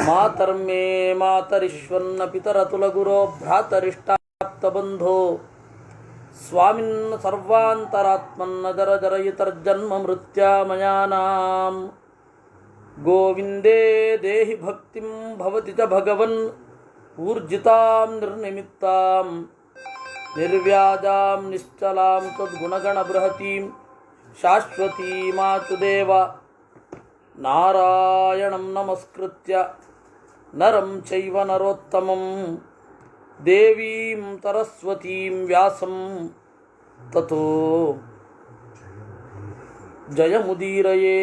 ಮಾತರ್ಮೇ ಮಾತರಿಶ್ವನ್ನ ಪಿತರತುಲಗುರೋ ಭ್ರಾತರಿಷ್ಟಾಪ್ತಬಂಧೋ ಸ್ವಾಮಿನ್ ಸರ್ವಾಂತರಾತ್ಮನ್ನ ಜರಜರಯಿತರ್ಜನ್ಮ ಮೃತ್ಯಾಮಯಾನಾಂ ಗೋವಿಂದೇ ದೇಹಿ ಭಕ್ತಿಂ ಭವತಿ ಚ ಭಗವನ್ ಊರ್ಜಿತಾಂ ನಿರ್ನಿಮಿತ್ತಾಂ ನಿರ್ವ್ಯಾಜಾಂ ನಿಶ್ಚಲಾಂ ತದ್ಗುಣಗಣ ಬೃಹತೀಂ ಶಾಶ್ವತೀಮಾಚುದೇವ ನಾರಾಯಣಂ ನಮಸ್ಕೃತ್ಯ ನರಂ ಚೈವ ನರೋತ್ತಮಂ ದೇವೀಂ ಸರಸ್ವತೀಂ ವ್ಯಾಸಂ ತತೋ ಜಯಮುದೀರಯೇ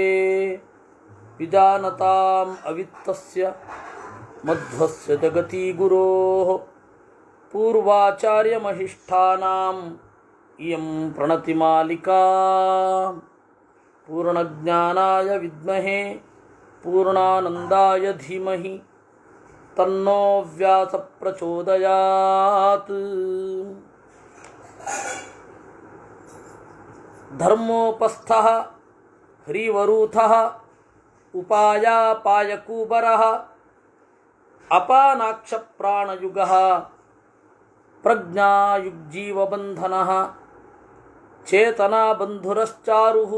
ವಿಜಾನತಾಂ ಅವಿತ್ತಸ್ಯ ಮಧ್ವಸ್ಯ ಜಗತಿ ಗುರೋಃ ಪೂರ್ವಾಚಾರ್ಯಮಹಿಷ್ಠಾನಾಂ ಇಯಂ ಪ್ರಣತಿಮಾಲಿಕಾ ಪೂರ್ಣಜ್ಞಾನಾಯ ವಿದ್ಮಹೇ ಪೂರ್ಣಾನಂದಾಯ ಧೀಮಹಿ ತನ್ನೋ ವ್ಯಾಸ ಪ್ರಚೋದಯಾತ್. ಧರ್ಮೋಪಸ್ಥಃ ಹರಿವರೂಥಃ ಉಪಾಯಾಪಾಯಕೂಬರಃ ಅಪಾನಾಕ್ಷಪ್ರಾಣಯುಗಃ ಪ್ರಜ್ಞಾಯುಗ್ಜೀವಬಂಧನಃ ಚೇತನಾಬಂಧುರಶ್ಚಾರುಃ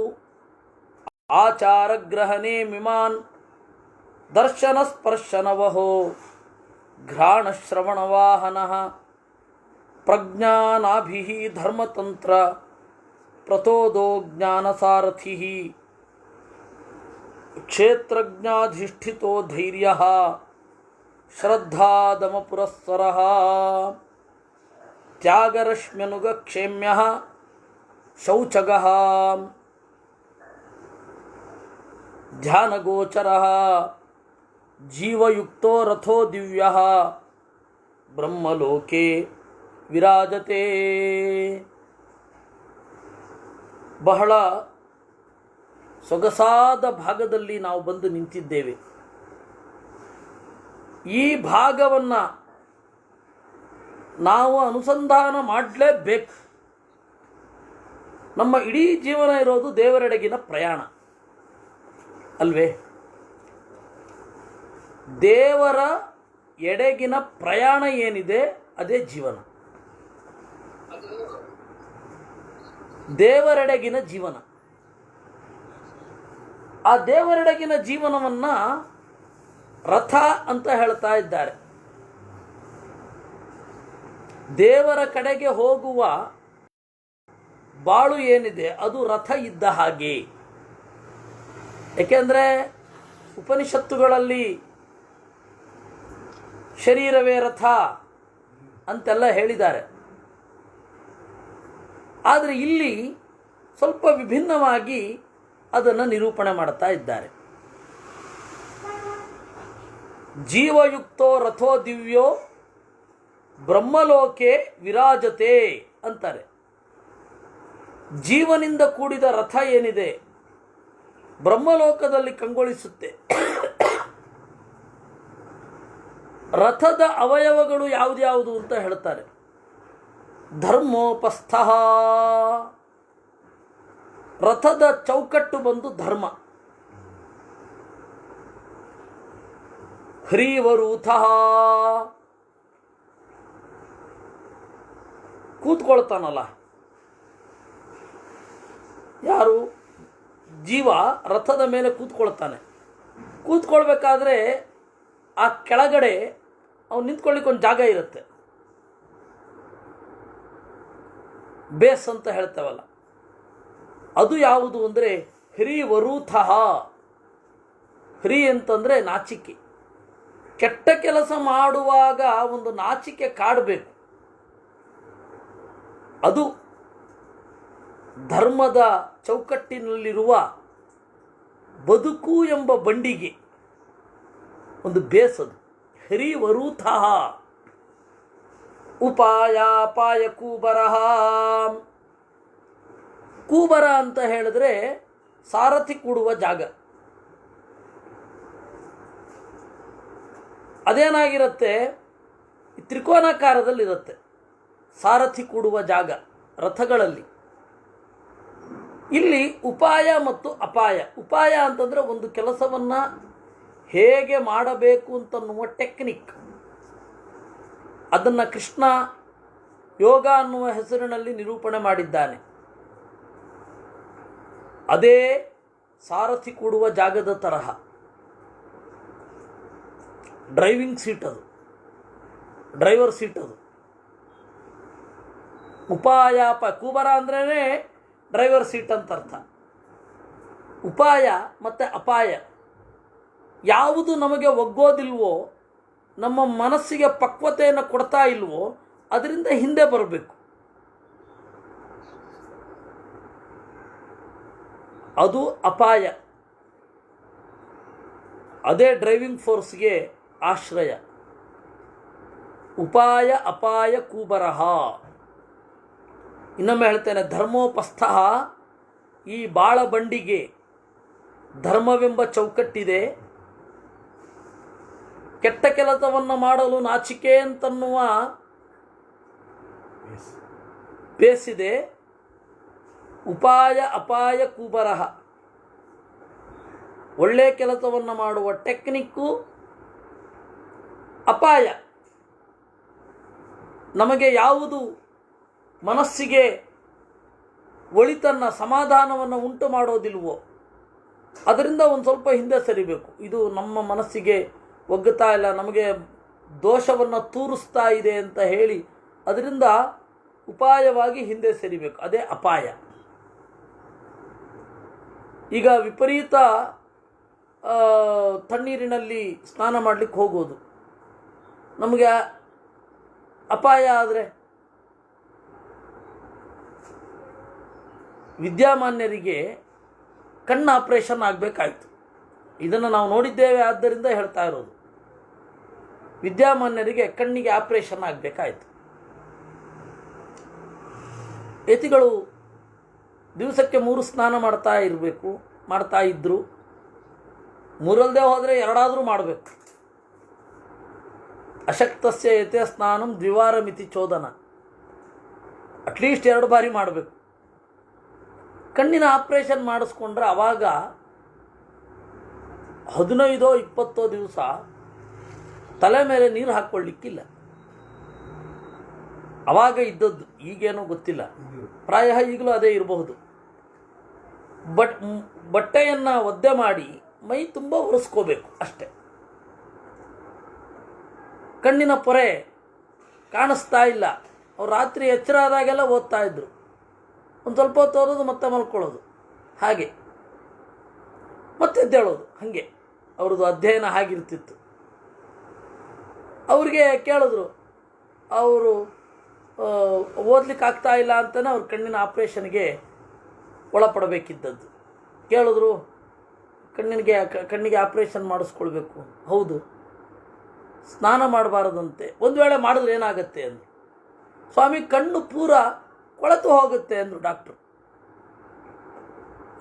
ಆಚಾರಗ್ರಹಣೇ ಮಿಮಾನ್ ದರ್ಶನಸ್ಪರ್ಶನವಹೋ ಘ್ರಾಣಶ್ರವಣವಾಹನಃ ಪ್ರಜ್ಞಾನಾಭಿಃ ಧರ್ಮತಂತ್ರ ಪ್ರತೋದೋ ಜ್ಞಾನಸಾರಥಿಃ ಕ್ಷೇತ್ರಜ್ಞಾಧಿಷ್ಠಿತೋ ಧೈರ್ಯಃ ಶ್ರದ್ಧಾದಮಪುರಸ್ಸರಃ ತ್ಯಾಗರಶ್ಮ್ಯನುಗಕ್ಷೇಮ್ಯಃ ಶೌಚಗಃ ಧ್ಯಾನಗೋಚರಃ ಜೀವಯುಕ್ತೋ ರಥೋ ದಿವ್ಯಃ ಬ್ರಹ್ಮಲೋಕೆ ವಿರಾಜತೆ. ಬಹಳ ಸೊಗಸಾದ ಭಾಗದಲ್ಲಿ ನಾವು ಬಂದು ನಿಂತಿದ್ದೇವೆ. ಈ ಭಾಗವನ್ನು ನಾವು ಅನುಸಂಧಾನ ಮಾಡಲೇಬೇಕು. ನಮ್ಮ ಇಡೀ ಜೀವನ ಇರೋದು ದೇವರೆಡೆಗಿನ ಪ್ರಯಾಣ ಅಲ್ವೇ? ದೇವರ ಎಡೆಗಿನ ಪ್ರಯಾಣ ಏನಿದೆ ಅದೇ ಜೀವನ, ದೇವರೆಡೆಗಿನ ಜೀವನ. ಆ ದೇವರೆಡೆಗಿನ ಜೀವನವನ್ನು ರಥ ಅಂತ ಹೇಳ್ತಾ ಇದ್ದಾರೆ. ದೇವರ ಕಡೆಗೆ ಹೋಗುವ ಬಾಳು ಏನಿದೆ ಅದು ರಥ ಇದ್ದ ಹಾಗೆ. ಏಕೆಂದರೆ ಉಪನಿಷತ್ತುಗಳಲ್ಲಿ ಶರೀರವೇ ರಥ ಅಂತೆಲ್ಲ ಹೇಳಿದ್ದಾರೆ. ಆದರೆ ಇಲ್ಲಿ ಸ್ವಲ್ಪ ವಿಭಿನ್ನವಾಗಿ ಅದನ್ನು ನಿರೂಪಣೆ ಮಾಡ್ತಾ ಇದ್ದಾರೆ. ಜೀವಯುಕ್ತೋ ರಥೋ ದಿವ್ಯೋ ಬ್ರಹ್ಮಲೋಕೆ ವಿರಾಜತೆ ಅಂತಾರೆ. ಜೀವನಿಂದ ಕೂಡಿದ ರಥ ಏನಿದೆ ಬ್ರಹ್ಮಲೋಕದಲ್ಲಿ ಕಂಗೊಳಿಸುತ್ತೆ. ರಥದ ಅವಯವಗಳು ಯಾವುದ್ಯಾವುದು ಅಂತ ಹೇಳ್ತಾರೆ. ಧರ್ಮೋಪಸ್ಥಃ, ರಥದ ಚೌಕಟ್ಟು ಬಂದು ಧರ್ಮ. ಹ್ರೀವರೂಥಃ, ಕೂತ್ಕೊಳ್ತಾನಲ್ಲ ಯಾರು? ಜೀವ ರಥದ ಮೇಲೆ ಕೂತ್ಕೊಳ್ತಾನೆ. ಕೂತ್ಕೊಳ್ಬೇಕಾದ್ರೆ ಆ ಕೆಳಗಡೆ ಅವನು ನಿಂತ್ಕೊಳ್ಳಿಕ್ಕೆ ಒಂದು ಜಾಗ ಇರುತ್ತೆ, ಬೇಸ್ ಅಂತ ಹೇಳ್ತೇವಲ್ಲ, ಅದು ಯಾವುದು ಅಂದರೆ ಹ್ರೀವರೂಥಃ. ಹ್ರೀ ಅಂತಂದರೆ ನಾಚಿಕೆ. ಕೆಟ್ಟ ಕೆಲಸ ಮಾಡುವಾಗ ಒಂದು ನಾಚಿಕೆ ಕಾಡಬೇಕು. ಅದು ಧರ್ಮದ ಚೌಕಟ್ಟಿನಲ್ಲಿರುವ ಬದುಕು ಎಂಬ ಬಂಡಿಗೆ ಒಂದು ಬೇಸದು. ಹರಿವರೂಥಃ ಉಪಾಯಾಪಾಯ ಕೂಬರಃ. ಕೂಬರ ಅಂತ ಹೇಳಿದ್ರೆ ಸಾರಥಿ ಕೂಡುವ ಜಾಗ. ಅದೇನಾಗಿರುತ್ತೆ, ತ್ರಿಕೋನಾಕಾರದಲ್ಲಿರುತ್ತೆ ಸಾರಥಿ ಕೂಡುವ ಜಾಗ ರಥಗಳಲ್ಲಿ. ಇಲ್ಲಿ ಉಪಾಯ ಮತ್ತು ಅಪಾಯ. ಉಪಾಯ ಅಂತಂದರೆ ಒಂದು ಕೆಲಸವನ್ನು ಹೇಗೆ ಮಾಡಬೇಕು ಅಂತನ್ನುವ ಟೆಕ್ನಿಕ್. ಅದನ್ನು ಕೃಷ್ಣ ಯೋಗ ಅನ್ನುವ ಹೆಸರಿನಲ್ಲಿ ನಿರೂಪಣೆ ಮಾಡಿದ್ದಾನೆ. ಅದೇ ಸಾರಥಿ ಕೂಡುವ ಜಾಗದ ತರಹ ಡ್ರೈವಿಂಗ್ ಸೀಟ್, ಅದು ಡ್ರೈವರ್ ಸೀಟ್. ಅದು ಉಪಾಯ ಕೂಬರ ಅಂದ್ರೇ ಡ್ರೈವರ್ ಸೀಟ್ ಅಂತ ಅರ್ಥ. ಉಪಾಯ ಮತ್ತು ಅಪಾಯ ಯಾವುದು ನಮಗೆ ಒಗ್ಗೋದಿಲ್ವೋ, ನಮ್ಮ ಮನಸ್ಸಿಗೆ ಪಕ್ವತೆಯನ್ನು ಕೊಡ್ತಾ ಇಲ್ವೋ, ಅದರಿಂದ ಹಿಂದೆ ಬರಬೇಕು. ಅದು ಅಪಾಯ. ಅದೇ ಡ್ರೈವಿಂಗ್ ಫೋರ್ಸ್ಗೆ ಆಶ್ರಯ. ಉಪಾಯ ಅಪಾಯ ಕೂಬರಹ. ಇನ್ನೊಮ್ಮೆ ಹೇಳ್ತೇನೆ, ಧರ್ಮೋಪಸ್ಥ. ಈ ಬಾಳಬಂಡಿಗೆ ಧರ್ಮವೆಂಬ ಚೌಕಟ್ಟಿದೆ. ಕೆಟ್ಟ ಕೆಲಸವನ್ನು ಮಾಡಲು ನಾಚಿಕೆ ಅಂತನ್ನುವ ಬೇಸಿದೆ. ಉಪಾಯ ಅಪಾಯ ಕೂಬರಹ. ಒಳ್ಳೆಯ ಕೆಲಸವನ್ನು ಮಾಡುವ ಟೆಕ್ನಿಕ್ಕು ಅಪಾಯ. ನಮಗೆ ಯಾವುದು ಮನಸ್ಸಿಗೆ ಒಳಿತನ್ನು ಸಮಾಧಾನವನ್ನು ಉಂಟು ಮಾಡೋದಿಲ್ವೋ ಅದರಿಂದ ಒಂದು ಸ್ವಲ್ಪ ಹಿಂದೆ ಸರಿಬೇಕು. ಇದು ನಮ್ಮ ಮನಸ್ಸಿಗೆ ಒಗ್ಗುತ್ತಾ ಇಲ್ಲ, ನಮಗೆ ದೋಷವನ್ನು ತೂರಿಸ್ತಾ ಇದೆ ಅಂತ ಹೇಳಿ ಅದರಿಂದ ಉಪಾಯವಾಗಿ ಹಿಂದೆ ಸರಿಬೇಕು. ಅದೇ ಅಪಾಯ. ಈಗ ವಿಪರೀತ ತಣ್ಣೀರಿನಲ್ಲಿ ಸ್ನಾನ ಮಾಡಲಿಕ್ಕೆ ಹೋಗೋದು ನಮಗೆ ಅಪಾಯ ಆದರೆ, ವಿದ್ಯಾಮಾನ್ಯರಿಗೆ ಕಣ್ಣು ಆಪರೇಷನ್ ಆಗಬೇಕಾಯ್ತು. ಇದನ್ನು ನಾವು ನೋಡಿದ್ದೇವೆ, ಆದ್ದರಿಂದ ಹೇಳ್ತಾ ಇರೋದು. ವಿದ್ಯಾಮಾನ್ಯರಿಗೆ ಕಣ್ಣಿಗೆ ಆಪರೇಷನ್ ಆಗಬೇಕಾಯ್ತು. ಯತಿಗಳು ದಿವಸಕ್ಕೆ 3 ಸ್ನಾನ ಮಾಡ್ತಾ ಇದ್ದರು. 3 ಹೋದರೆ 2 ಮಾಡಬೇಕು. ಅಶಕ್ತಸ್ಯ ಯತೆ ಸ್ನಾನಂ ದ್ವಿವಾರ ಮಿತಿ ಚೋದನ. ಅಟ್ಲೀಸ್ಟ್ 2 ಬಾರಿ ಮಾಡಬೇಕು. ಕಣ್ಣಿನ ಆಪರೇಷನ್ ಮಾಡಿಸ್ಕೊಂಡ್ರೆ ಆವಾಗ 15-20 ದಿವಸ ತಲೆ ಮೇಲೆ ನೀರು ಹಾಕ್ಕೊಳ್ಳಿಕ್ಕಿಲ್ಲ. ಆವಾಗ ಇದ್ದದ್ದು, ಈಗೇನೋ ಗೊತ್ತಿಲ್ಲ, ಪ್ರಾಯ ಈಗಲೂ ಅದೇ ಇರಬಹುದು. ಬಟ್ಟೆಯನ್ನು ಒದ್ದೆ ಮಾಡಿ ಮೈ ತುಂಬ ಒರೆಸ್ಕೋಬೇಕು ಅಷ್ಟೆ. ಕಣ್ಣಿನ ಪೊರೆ ಕಾಣಿಸ್ತಾ ಇಲ್ಲ. ಅವ್ರು ರಾತ್ರಿ ಎಚ್ಚರ ಆದಾಗೆಲ್ಲ ಓದ್ತಾ ಇದ್ರು. ಒಂದು ಸ್ವಲ್ಪ ಹೊತ್ತು ಓದೋದು, ಮತ್ತೆ ಮಲ್ಕೊಳ್ಳೋದು, ಹಾಗೆ ಮತ್ತೆ ಎದ್ದೇಳೋದು, ಹಾಗೆ ಅವ್ರದ್ದು ಅಧ್ಯಯನ ಆಗಿರ್ತಿತ್ತು. ಅವ್ರಿಗೆ ಕೇಳಿದ್ರು, ಅವರು ಓದ್ಲಿಕ್ಕೆ ಆಗ್ತಾ ಇಲ್ಲ ಅಂತಲೇ ಅವ್ರ ಕಣ್ಣಿನ ಆಪ್ರೇಷನ್ಗೆ ಒಳಪಡಬೇಕಿದ್ದದ್ದು. ಕೇಳಿದ್ರು, ಕಣ್ಣಿಗೆ ಆಪ್ರೇಷನ್ ಮಾಡಿಸ್ಕೊಳ್ಬೇಕು. ಹೌದು, ಸ್ನಾನ ಮಾಡಬಾರದಂತೆ. ಒಂದು ವೇಳೆ ಮಾಡಿದ್ರೆ ಏನಾಗುತ್ತೆ ಅಂದರು. ಸ್ವಾಮಿ, ಕಣ್ಣು ಪೂರ ಕೊಳೆತು ಹೋಗುತ್ತೆ ಅಂದರು ಡಾಕ್ಟ್ರು.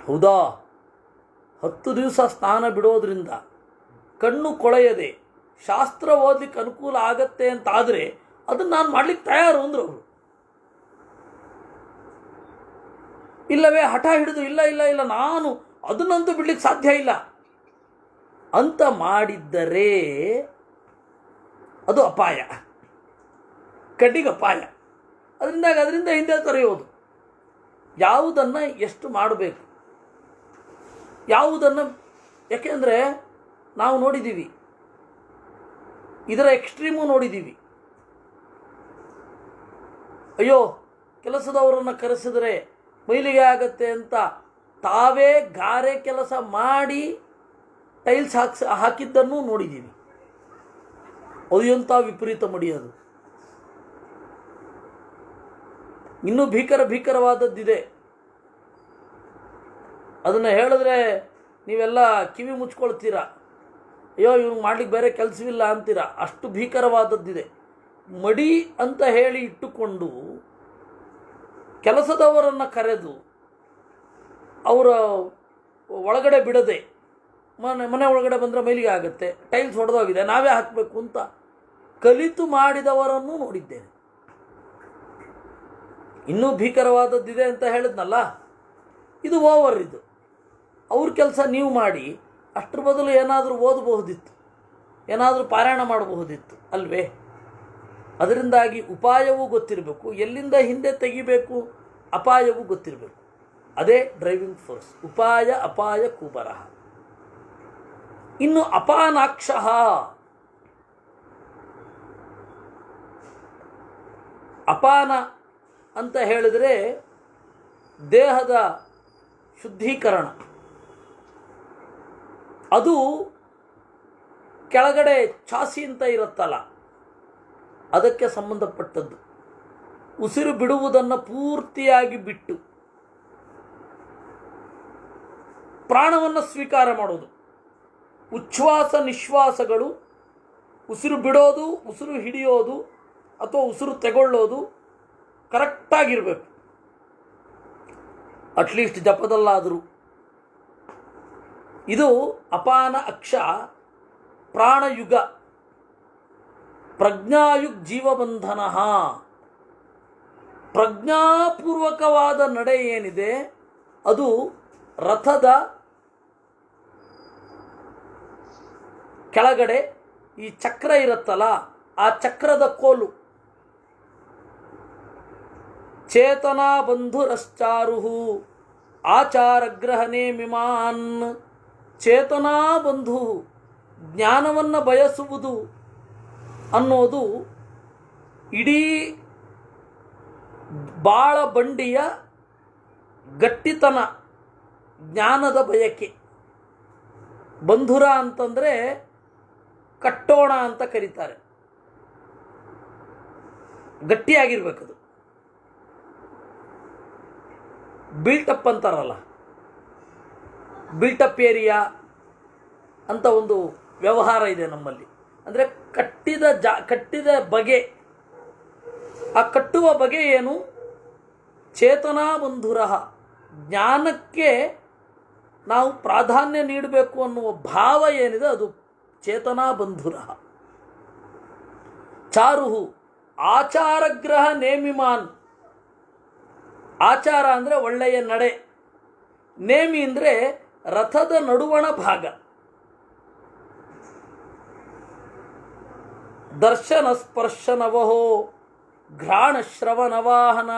ಹೌದಾ? 10 ದಿವಸ ಸ್ನಾನ ಬಿಡೋದ್ರಿಂದ ಕಣ್ಣು ಕೊಳೆಯದೆ ಶಾಸ್ತ್ರ ಓದಲಿಕ್ಕೆ ಅನುಕೂಲ ಆಗತ್ತೆ ಅಂತ ಆದರೆ ಅದನ್ನು ನಾನು ಮಾಡ್ಲಿಕ್ಕೆ ತಯಾರು ಅಂದರು ಅವರು. ಇಲ್ಲವೇ ಹಠ ಹಿಡಿದು ಇಲ್ಲ ಇಲ್ಲ ಇಲ್ಲ ನಾನು ಅದನ್ನಂತೂ ಬಿಡ್ಲಿಕ್ಕೆ ಸಾಧ್ಯ ಇಲ್ಲ ಅಂತ ಮಾಡಿದ್ದರೆ ಅದು ಅಪಾಯ, ಕಡ್ಡಿಗೆ ಅಪಾಯ. ಅದರಿಂದ ಹಿಂದೆ ತೊರೆಯೋದು. ಯಾವುದನ್ನು ಎಷ್ಟು ಮಾಡಬೇಕು, ಯಾವುದನ್ನು, ಯಾಕೆಂದರೆ ನಾವು ನೋಡಿದ್ದೀವಿ, ಇದರ ಎಕ್ಸ್ಟ್ರೀಮು ನೋಡಿದ್ದೀವಿ. ಅಯ್ಯೋ, ಕೆಲಸದವರನ್ನು ಕರೆಸಿದರೆ ಮೈಲಿಗೆ ಆಗತ್ತೆ ಅಂತ ತಾವೇ ಗಾರೆ ಕೆಲಸ ಮಾಡಿ ಟೈಲ್ಸ್ ಹಾಕಿದ್ದನ್ನು ನೋಡಿದ್ದೀವಿ. ಅದು ಎಂಥ ವಿಪರೀತ ಮಡಿಯೋದು. ಇನ್ನೂ ಭೀಕರವಾದದ್ದಿದೆ. ಅದನ್ನು ಹೇಳಿದ್ರೆ ನೀವೆಲ್ಲ ಕಿವಿ ಮುಚ್ಕೊಳ್ತೀರಾ. ಅಯ್ಯೋ, ಇವ್ನು ಮಾಡ್ಲಿಕ್ಕೆ ಬೇರೆ ಕೆಲಸವಿಲ್ಲ ಅಂತೀರ. ಅಷ್ಟು ಭೀಕರವಾದದ್ದಿದೆ. ಮಡಿ ಅಂತ ಹೇಳಿ ಇಟ್ಟುಕೊಂಡು ಕೆಲಸದವರನ್ನು ಕರೆದು ಅವರ ಒಳಗಡೆ ಬಿಡದೆ, ಮನೆ ಒಳಗಡೆ ಬಂದರೆ ಮೈಲಿಗೆ ಆಗುತ್ತೆ, ಟೈಲ್ಸ್ ಹೊಡೆದೋಗಿದೆ, ನಾವೇ ಹಾಕಬೇಕು ಅಂತ ಕಲಿತು ಮಾಡಿದವರನ್ನು ನೋಡಿದ್ದೇನೆ. ಇನ್ನೂ ಭೀಕರವಾದದ್ದಿದೆ ಅಂತ ಹೇಳಿದ್ನಲ್ಲ. ಇದು ಓವರ್. ಇದು ಅವ್ರ ಕೆಲಸ ನೀವು ಮಾಡಿ, ಅಷ್ಟರ ಬದಲು ಏನಾದರೂ ಓದಬಹುದಿತ್ತು, ಏನಾದರೂ ಪಾರಾಯಣ ಮಾಡಬಹುದಿತ್ತು ಅಲ್ವೇ? ಅದರಿಂದಾಗಿ ಉಪಾಯವೂ ಗೊತ್ತಿರಬೇಕು, ಎಲ್ಲಿಂದ ಹಿಂದೆ ತೆಗಿಬೇಕು ಅಪಾಯವೂ ಗೊತ್ತಿರಬೇಕು. ಅದೇ ಡ್ರೈವಿಂಗ್ ಫೋರ್ಸ್. ಉಪಾಯ ಅಪಾಯ ಕೂಬರಹ. ಇನ್ನು ಅಪಾನಾಕ್ಷಃ, ಅಪಾನ ಅಂತ ಹೇಳಿದರೆ ದೇಹದ ಶುದ್ಧೀಕರಣ. ಅದು ಕೆಳಗಡೆ ಚಾಸಿ ಅಂತ ಇರುತ್ತಲ್ಲ, ಅದಕ್ಕೆ ಸಂಬಂಧಪಟ್ಟದ್ದು. ಉಸಿರು ಬಿಡುವುದನ್ನು ಪೂರ್ತಿಯಾಗಿ ಬಿಟ್ಟು ಪ್ರಾಣವನ್ನು ಸ್ವೀಕಾರ ಮಾಡೋದು. ಉಚ್ಛ್ವಾಸ ನಿಶ್ವಾಸಗಳು, ಉಸಿರು ಬಿಡೋದು, ಉಸಿರು ಹಿಡಿಯೋದು ಅಥವಾ ಉಸಿರು ತೆಗೊಳ್ಳೋದು ಕರೆಕ್ಟಾಗಿರಬೇಕು. ಅಟ್ಲೀಸ್ಟ್ ಜಪದಲ್ಲಾದರೂ. ಇದು ಅಪಾನ ಅಕ್ಷ ಪ್ರಾಣಯುಗ. ಪ್ರಜ್ಞಾಯುಗ್ ಜೀವಬಂಧನ. ಪ್ರಜ್ಞಾಪೂರ್ವಕವಾದ ನಡೆ ಏನಿದೆ ಅದು ರಥದ ಕೆಳಗಡೆ ಈ ಚಕ್ರ ಇರುತ್ತಲ್ಲ, ಆ ಚಕ್ರದ ಕೋಲು. ಚೇತನಾ ಬಂಧುರಶ್ಚಾರುಹು ಆಚಾರಗ್ರಹಣೆ ಮಿಮಾನ್. ಚೇತನಾ ಬಂಧು, ಜ್ಞಾನವನ್ನು ಬಯಸುವುದು ಅನ್ನೋದು ಇಡೀ ಬಾಳ ಬಂಡಿಯ ಗಟ್ಟಿತನ, ಜ್ಞಾನದ ಬಯಕೆ. ಬಂಧುರ ಅಂತಂದರೆ ಕಟ್ಟೋಣ ಅಂತ ಕರೀತಾರೆ. ಗಟ್ಟಿಯಾಗಿರ್ಬೇಕದು. ಬಿಲ್ಟಪ್ ಅಂತಾರಲ್ಲ, ಬಿಲ್ಟಪ್ ಏರಿಯಾ ಅಂತ ಒಂದು ವ್ಯವಹಾರ ಇದೆ ನಮ್ಮಲ್ಲಿ. ಅಂದರೆ ಕಟ್ಟಿದ ಬಗೆ. ಆ ಕಟ್ಟುವ ಬಗೆ ಏನು? ಚೇತನಾ ಬಂಧುರಃ. ಜ್ಞಾನಕ್ಕೆ ನಾವು ಪ್ರಾಧಾನ್ಯ ನೀಡಬೇಕು ಅನ್ನುವ ಭಾವ ಏನಿದೆ ಅದು ಚೇತನಾ ಬಂಧುರಃ. ಚಾರುಹು ಆಚಾರಗ್ರಹ ನೇಮಿಮಾನ್. ಆಚಾರ ಅಂದರೆ ಒಳ್ಳೆಯ ನಡೆ, ನೇಮಿ ಅಂದರೆ ರಥದ ನಡುವಣ ಭಾಗ. ದರ್ಶನ ಸ್ಪರ್ಶನವಹೋ ಘ್ರಾಣ ಶ್ರವಣವಾಹನ.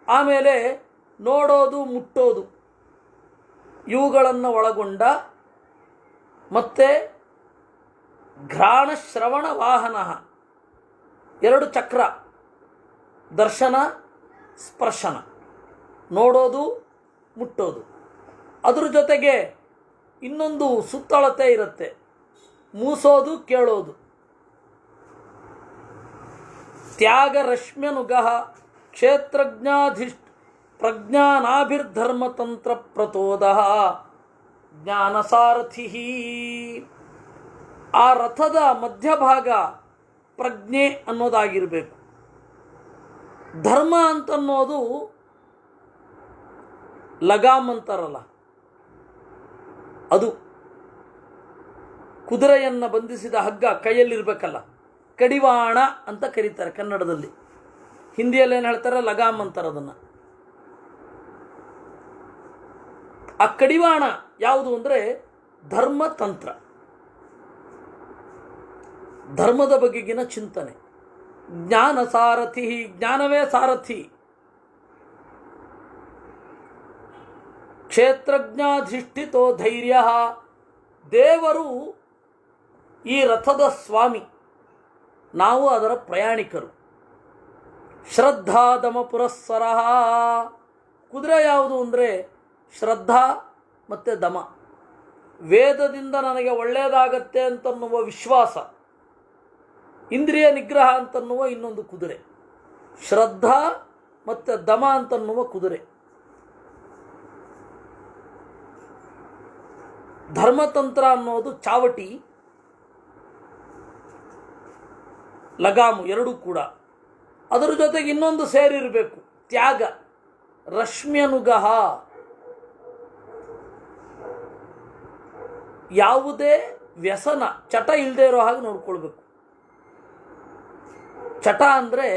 ಆಮೇಲೆ ನೋಡೋದು, ಮುಟ್ಟೋದು ಇವುಗಳನ್ನು ಒಳಗೊಂಡ ಮತ್ತೆ ಘ್ರಾಣ ಶ್ರವಣ ವಾಹನ, ಎರಡು ಚಕ್ರ. ದರ್ಶನ ಸ್ಪರ್ಶನ, ನೋಡೋದು ಮುಟ್ಟೋದು. ಅದ್ರ ಜೊತೆಗೆ ಇನ್ನೊಂದು ಸುತ್ತಳತೆ ಇರುತ್ತೆ, ಮೂಸೋದು ಕೇಳೋದು. ತ್ಯಾಗ ರಶ್ಮ್ಯನುಗಃ ಕ್ಷೇತ್ರಜ್ಞಾಧಿಷ್ಠ ಪ್ರಜ್ಞಾನಾಭಿರ್ಧರ್ಮತಂತ್ರ ಪ್ರತೋದ ಜ್ಞಾನಸಾರಥಿ. ಆ ರಥದ ಮಧ್ಯಭಾಗ ಪ್ರಜ್ಞೆ ಅನ್ನೋದಾಗಿರಬೇಕು. ಧರ್ಮ ಅಂತನ್ನೋದು ಲಗಾಮ್ ಅಂತಾರಲ್ಲ, ಅದು ಕುದುರೆಯನ್ನು ಬಂಧಿಸಿದ ಹಗ್ಗ ಕೈಯಲ್ಲಿರಬೇಕಲ್ಲ, ಕಡಿವಾಣ ಅಂತ ಕರೀತಾರೆ ಕನ್ನಡದಲ್ಲಿ. ಹಿಂದಿಯಲ್ಲಿ ಏನು ಹೇಳ್ತಾರೆ? ಲಗಾಮ್ ಅಂತಾರೆ ಅದನ್ನು. ಆ ಕಡಿವಾಣ ಯಾವುದು ಅಂದರೆ ಧರ್ಮತಂತ್ರ, ಧರ್ಮದ ಬಗೆಗಿನ ಚಿಂತನೆ. ಜ್ಞಾನ ಸಾರಥಿ, ಜ್ಞಾನವೇ ಸಾರಥಿ. ಕ್ಷೇತ್ರಜ್ಞಾಧಿಷ್ಠಿತೋ ಧೈರ್ಯ. ದೇವರು ಈ ರಥದ ಸ್ವಾಮಿ, ನಾವು ಅದರ ಪ್ರಯಾಣಿಕರು. ಶ್ರದ್ಧಾ ದಮ ಪುರಸ್ಸರ. ಕುದುರೆ ಯಾವುದು ಅಂದರೆ ಶ್ರದ್ಧಾ ಮತ್ತು ದಮ. ವೇದದಿಂದ ನನಗೆ ಒಳ್ಳೆಯದಾಗತ್ತೆ ಅಂತನ್ನುವ ವಿಶ್ವಾಸ, ಇಂದ್ರಿಯ ನಿಗ್ರಹ ಅಂತನ್ನುವ ಇನ್ನೊಂದು ಕುದುರೆ. ಶ್ರದ್ಧಾ ಮತ್ತು ದಮ ಅಂತನ್ನುವ ಕುದುರೆ. ಧರ್ಮತಂತ್ರ ಅನ್ನೋದು ಚಾವಟಿ, ಲಗಾಮು ಎರಡೂ ಕೂಡ. ಅದರ ಜೊತೆಗೆ ಇನ್ನೊಂದು ಸೇರಿರಬೇಕು, ತ್ಯಾಗ ರಶ್ಮ್ಯನುಗಃ. ಯಾವುದೇ ವ್ಯಸನ, ಚಟ ಇಲ್ಲದೆ ಇರೋ ಹಾಗೆ ನೋಡ್ಕೊಳ್ಬೇಕು. ಚಟ ಅಂದರೆ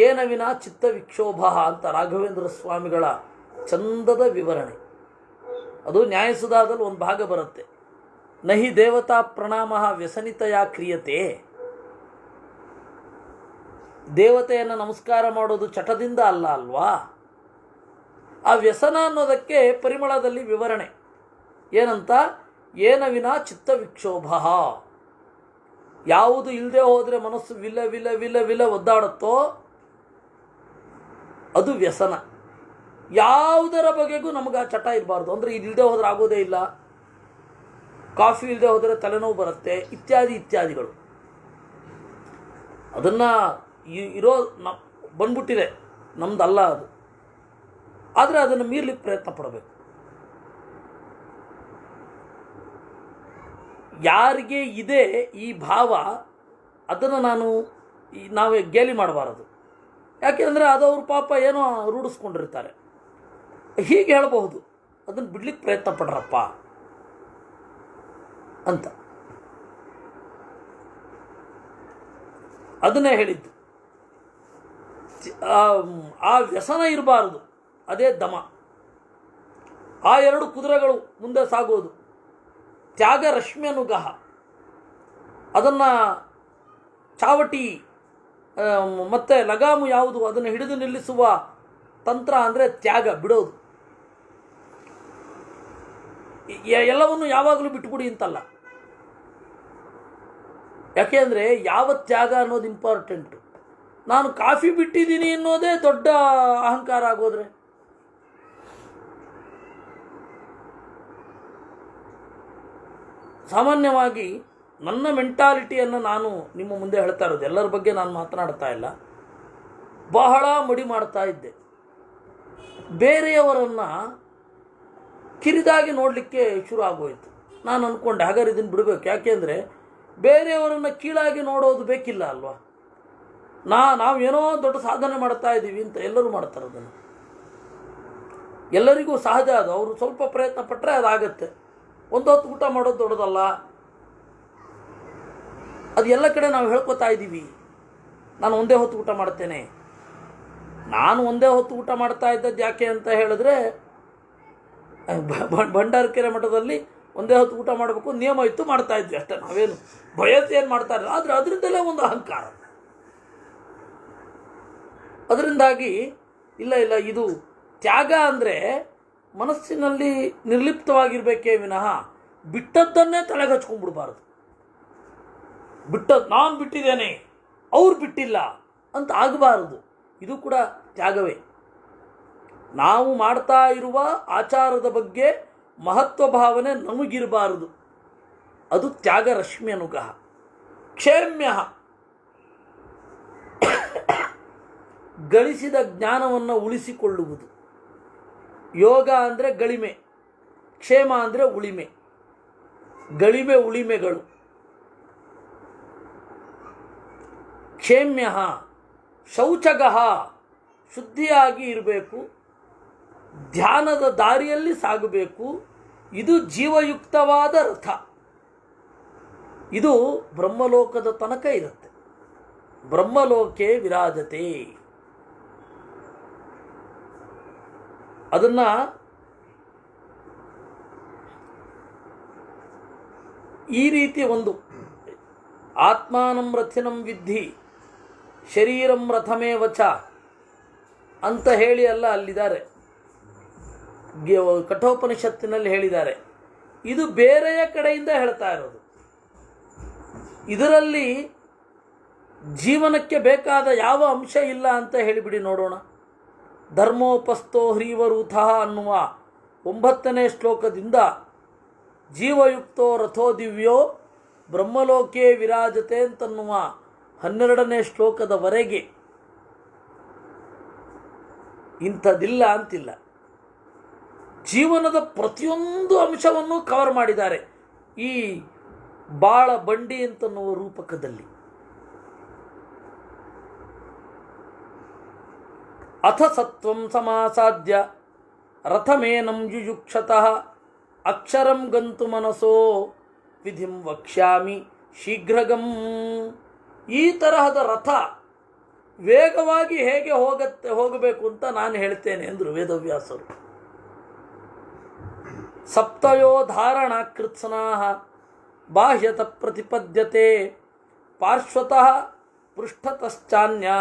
ಏನ ವಿನಾ ಚಿತ್ತ ವಿಕ್ಷೋಭ ಅಂತ ರಾಘವೇಂದ್ರ ಸ್ವಾಮಿಗಳ ಚಂದದ ವಿವರಣೆ. ಅದು ನ್ಯಾಯಸುಧಾದಲ್ಲಿ ಒಂದು ಭಾಗ ಬರುತ್ತೆ. ನಹಿ ದೇವತಾ ಪ್ರಣಾಮ ವ್ಯಸನಿತಯ ಕ್ರಿಯತೆ. ದೇವತೆಯನ್ನು ನಮಸ್ಕಾರ ಮಾಡೋದು ಚಟದಿಂದ ಅಲ್ಲ ಅಲ್ವಾ. ಆ ವ್ಯಸನ ಅನ್ನೋದಕ್ಕೆ ಪರಿಮಳದಲ್ಲಿ ವಿವರಣೆ ಏನಂತ, ಏನ ವಿನಾ ಚಿತ್ತ ವಿಕ್ಷೋಭ. ಯಾವುದು ಇಲ್ಲದೆ ಹೋದರೆ ಮನಸ್ಸು ವಿಲ ವಿಲ ವಿಲ ವಿಲ ಒದ್ದಾಡುತ್ತೋ ಅದು ವ್ಯಸನ. ಯಾವುದರ ಬಗೆಗೂ ನಮಗೆ ಆ ಚಟ ಇರಬಾರ್ದು. ಅಂದರೆ ಇಲ್ಲದೆ ಹೋದ್ರೆ ಆಗೋದೇ ಇಲ್ಲ, ಕಾಫಿ ಇಲ್ಲದೆ ಹೋದರೆ ತಲೆನೋವು ಬರುತ್ತೆ, ಇತ್ಯಾದಿ ಇತ್ಯಾದಿಗಳು. ಅದನ್ನು ಇರೋ ಬಂದ್ಬಿಟ್ಟಿದೆ, ನಮ್ದಲ್ಲ ಅದು. ಆದರೆ ಅದನ್ನು ಮೀರ್ಲಿಕ್ಕೆ ಪ್ರಯತ್ನ ಪಡಬೇಕು. ಯಾರಿಗೆ ಇದೆ ಈ ಭಾವ ಅದನ್ನು ನಾವೇ ಗೇಲಿ ಮಾಡಬಾರದು. ಯಾಕೆಂದರೆ ಅದವ್ರ ಪಾಪ ಏನೋ ರೂಢಿಸ್ಕೊಂಡಿರ್ತಾರೆ. ಹೀಗೆ ಹೇಳಬಹುದು, ಅದನ್ನು ಬಿಡ್ಲಿಕ್ಕೆ ಪ್ರಯತ್ನ ಪಡ್ರಪ್ಪ ಅಂತ. ಅದನ್ನೇ ಹೇಳಿದ್ದು. ಆ ವ್ಯಸನ ಇರಬಾರದು, ಅದೇ ದಮ. ಆ ಎರಡು ಕುದುರೆಗಳು ಮುಂದೆ ಸಾಗೋದು. ತ್ಯಾಗ ರಶ್ಮಿ ಅನುಗ್ರಹ, ಅದನ್ನು ಚಾವಟಿ ಮತ್ತು ಲಗಾಮು ಯಾವುದು ಅದನ್ನು ಹಿಡಿದು ನಿಲ್ಲಿಸುವ ತಂತ್ರ ಅಂದರೆ ತ್ಯಾಗ, ಬಿಡೋದು. ಎಲ್ಲವನ್ನು ಯಾವಾಗಲೂ ಬಿಟ್ಬಿಡಿ ಅಂತಲ್ಲ. ಯಾಕೆಂದರೆ ಯಾವ ತ್ಯಾಗ ಅನ್ನೋದು ಇಂಪಾರ್ಟೆಂಟು. ನಾನು ಕಾಫಿ ಬಿಟ್ಟಿದ್ದೀನಿ ಅನ್ನೋದೇ ದೊಡ್ಡ ಅಹಂಕಾರ ಆಗೋದ್ರೆ, ಸಾಮಾನ್ಯವಾಗಿ ನನ್ನ ಮೆಂಟಾಲಿಟಿಯನ್ನು ನಾನು ನಿಮ್ಮ ಮುಂದೆ ಹೇಳ್ತಾ ಇರೋದು, ಎಲ್ಲರ ಬಗ್ಗೆ ನಾನು ಮಾತನಾಡ್ತಾ ಇಲ್ಲ. ಬಹಳ ಮಡಿ ಮಾಡ್ತಾ ಇದ್ದೆ. ಬೇರೆಯವರನ್ನು ಕಿರಿದಾಗಿ ನೋಡಲಿಕ್ಕೆ ಶುರು ಆಗೋಯಿತು. ನಾನು ಅಂದ್ಕೊಂಡೆ ಹಾಗಾದ್ರೆ ಇದನ್ನು ಬಿಡಬೇಕು. ಯಾಕೆಂದರೆ ಬೇರೆಯವರನ್ನು ಕೀಳಾಗಿ ನೋಡೋದು ಬೇಕಿಲ್ಲ ಅಲ್ವಾ. ನಾವೇನೋ ದೊಡ್ಡ ಸಾಧನೆ ಮಾಡ್ತಾ ಇದ್ದೀವಿ ಅಂತ ಎಲ್ಲರೂ ಮಾಡ್ತಾರೆ. ಅದನ್ನು ಎಲ್ಲರಿಗೂ ಸಹಜ ಅದು. ಅವರು ಸ್ವಲ್ಪ ಪ್ರಯತ್ನ ಪಟ್ಟರೆ ಅದಾಗತ್ತೆ. ಒಂದು ಹೊತ್ತು ಊಟ ಮಾಡೋದು ದೊಡ್ಡದಲ್ಲ. ಅದು ಎಲ್ಲ ಕಡೆ ನಾವು ಹೇಳ್ಕೊತಾ ಇದ್ದೀವಿ, ನಾನು ಒಂದೇ ಹೊತ್ತು ಊಟ ಮಾಡ್ತೇನೆ. ನಾನು ಒಂದೇ ಹೊತ್ತು ಊಟ ಮಾಡ್ತಾ ಇದ್ದದ್ದು ಯಾಕೆ ಅಂತ ಹೇಳಿದ್ರೆ, ಭಂಡಾರಕೆರೆ ಮಠದಲ್ಲಿ ಒಂದೇ ಹೊತ್ತು ಊಟ ಮಾಡಬೇಕು ನಿಯಮ ಇತ್ತು, ಮಾಡ್ತಾ ಇದ್ವಿ ಅಷ್ಟೇ. ನಾವೇನು ಬಯಸಿ ಏನು ಮಾಡ್ತಾ ಇರಲಿಲ್ಲ. ಆದರೆ ಅದರಿಂದಲೇ ಒಂದು ಅಹಂಕಾರ. ಅದರಿಂದಾಗಿ ಇಲ್ಲ ಇದು ತ್ಯಾಗ ಅಂದರೆ ಮನಸ್ಸಿನಲ್ಲಿ ನಿರ್ಲಿಪ್ತವಾಗಿರಬೇಕೇ ವಿನಃ ಬಿಟ್ಟದ್ದನ್ನೇ ತಲೆಗೆ ಹಚ್ಕೊಂಡ್ಬಿಡ್ಬಾರ್ದು. ನಾನು ಬಿಟ್ಟಿದ್ದೇನೆ, ಅವ್ರು ಬಿಟ್ಟಿಲ್ಲ ಅಂತ ಆಗಬಾರದು. ಇದು ಕೂಡ ತ್ಯಾಗವೇ. ನಾವು ಮಾಡ್ತಾ ಇರುವ ಆಚಾರದ ಬಗ್ಗೆ ಮಹತ್ವ ಭಾವನೆ ನಮಗಿರಬಾರದು. ಅದು ತ್ಯಾಗ ರಶ್ಮಿ ಅನುಗ್ರಹ. ಕ್ಷೇಮ್ಯ, ಗಳಿಸಿದ ಜ್ಞಾನವನ್ನು ಉಳಿಸಿಕೊಳ್ಳುವುದು. ಯೋಗ ಅಂದರೆ ಗಳಿಮೆ, ಕ್ಷೇಮ ಅಂದರೆ ಉಳಿಮೆ. ಗಳಿಮೆ ಉಳಿಮೆಗಳು. ಕ್ಷೇಮ್ಯ ಶೌಚಗಃ, ಶುದ್ಧಿಯಾಗಿ ಇರಬೇಕು, ಧ್ಯಾನದ ದಾರಿಯಲ್ಲಿ ಸಾಗಬೇಕು. ಇದು ಜೀವಯುಕ್ತವಾದ ರಥ. ಇದು ಬ್ರಹ್ಮಲೋಕದ ತನಕ ಇರುತ್ತೆ. ಬ್ರಹ್ಮಲೋಕೆ ವಿರಾಜತೆ. ಅದನ್ನು ಈ ರೀತಿ ಒಂದು ಆತ್ಮಾನಂ ರಥಿನಂ ವಿದ್ಧಿ ಶರೀರಂ ರಥಮೇವಚ ಅಂತ ಹೇಳಿ ಅಲ್ಲ ಅಲ್ಲಿದ್ದಾರೆ, ಕಠೋಪನಿಷತ್ತಿನಲ್ಲಿ ಹೇಳಿದ್ದಾರೆ. ಇದು ಬೇರೆಯ ಕಡೆಯಿಂದ ಹೇಳ್ತಾ ಇರೋದು. ಇದರಲ್ಲಿ ಜೀವನಕ್ಕೆ ಬೇಕಾದ ಯಾವ ಅಂಶ ಇಲ್ಲ ಅಂತ ಹೇಳಿಬಿಡಿ ನೋಡೋಣ. ಧರ್ಮೋಪಸ್ಥೋ ಹ್ರೀವರೂಥ ಅನ್ನುವ 9ನೇ ಶ್ಲೋಕದಿಂದ ಜೀವಯುಕ್ತೋ ರಥೋ ದಿವ್ಯೋ ಬ್ರಹ್ಮಲೋಕೆ ವಿರಾಜತೆ ಅಂತನ್ನುವ 12ನೇ ಶ್ಲೋಕದವರೆಗೆ ಇಂಥದ್ದಿಲ್ಲ ಅಂತಿಲ್ಲ. ಜೀವನದ ಪ್ರತಿಯೊಂದು ಅಂಶವನ್ನು ಕವರ್ ಮಾಡಿದ್ದಾರೆ ಈ ಬಾಳ ಬಂಡಿ ಅಂತನ್ನುವ ರೂಪಕದಲ್ಲಿ. ಅಥ ಸತ್ವಂ ಸಮಾಸಾದ್ಯ ರಥಮೇನಂ ಯುಯುಕ್ಷತಃ ಅಕ್ಷರಂ ಗಂತು ಮನಸೋ ವಿಧಿಂ ವಕ್ಷ್ಯಾಮಿ ಶೀಘ್ರಗಂ. ಈ ತರಹದ ರಥ ವೇಗವಾಗಿ ಹೇಗೆ ಹೋಗಬೇಕು ಅಂತ ನಾನು ಹೇಳ್ತೇನೆ ಎಂದರು ವೇದವ್ಯಾಸರು. ಸಪ್ತಯೋ ಧಾರಣ ಕೃತ್ಸನಾ ಬಾಹ್ಯತ ಪ್ರತಿಪದ್ಯತೆ ಪಾರ್ಶ್ವತಃ ಪೃಷ್ಠತಶ್ಚಾನ್ಯಾ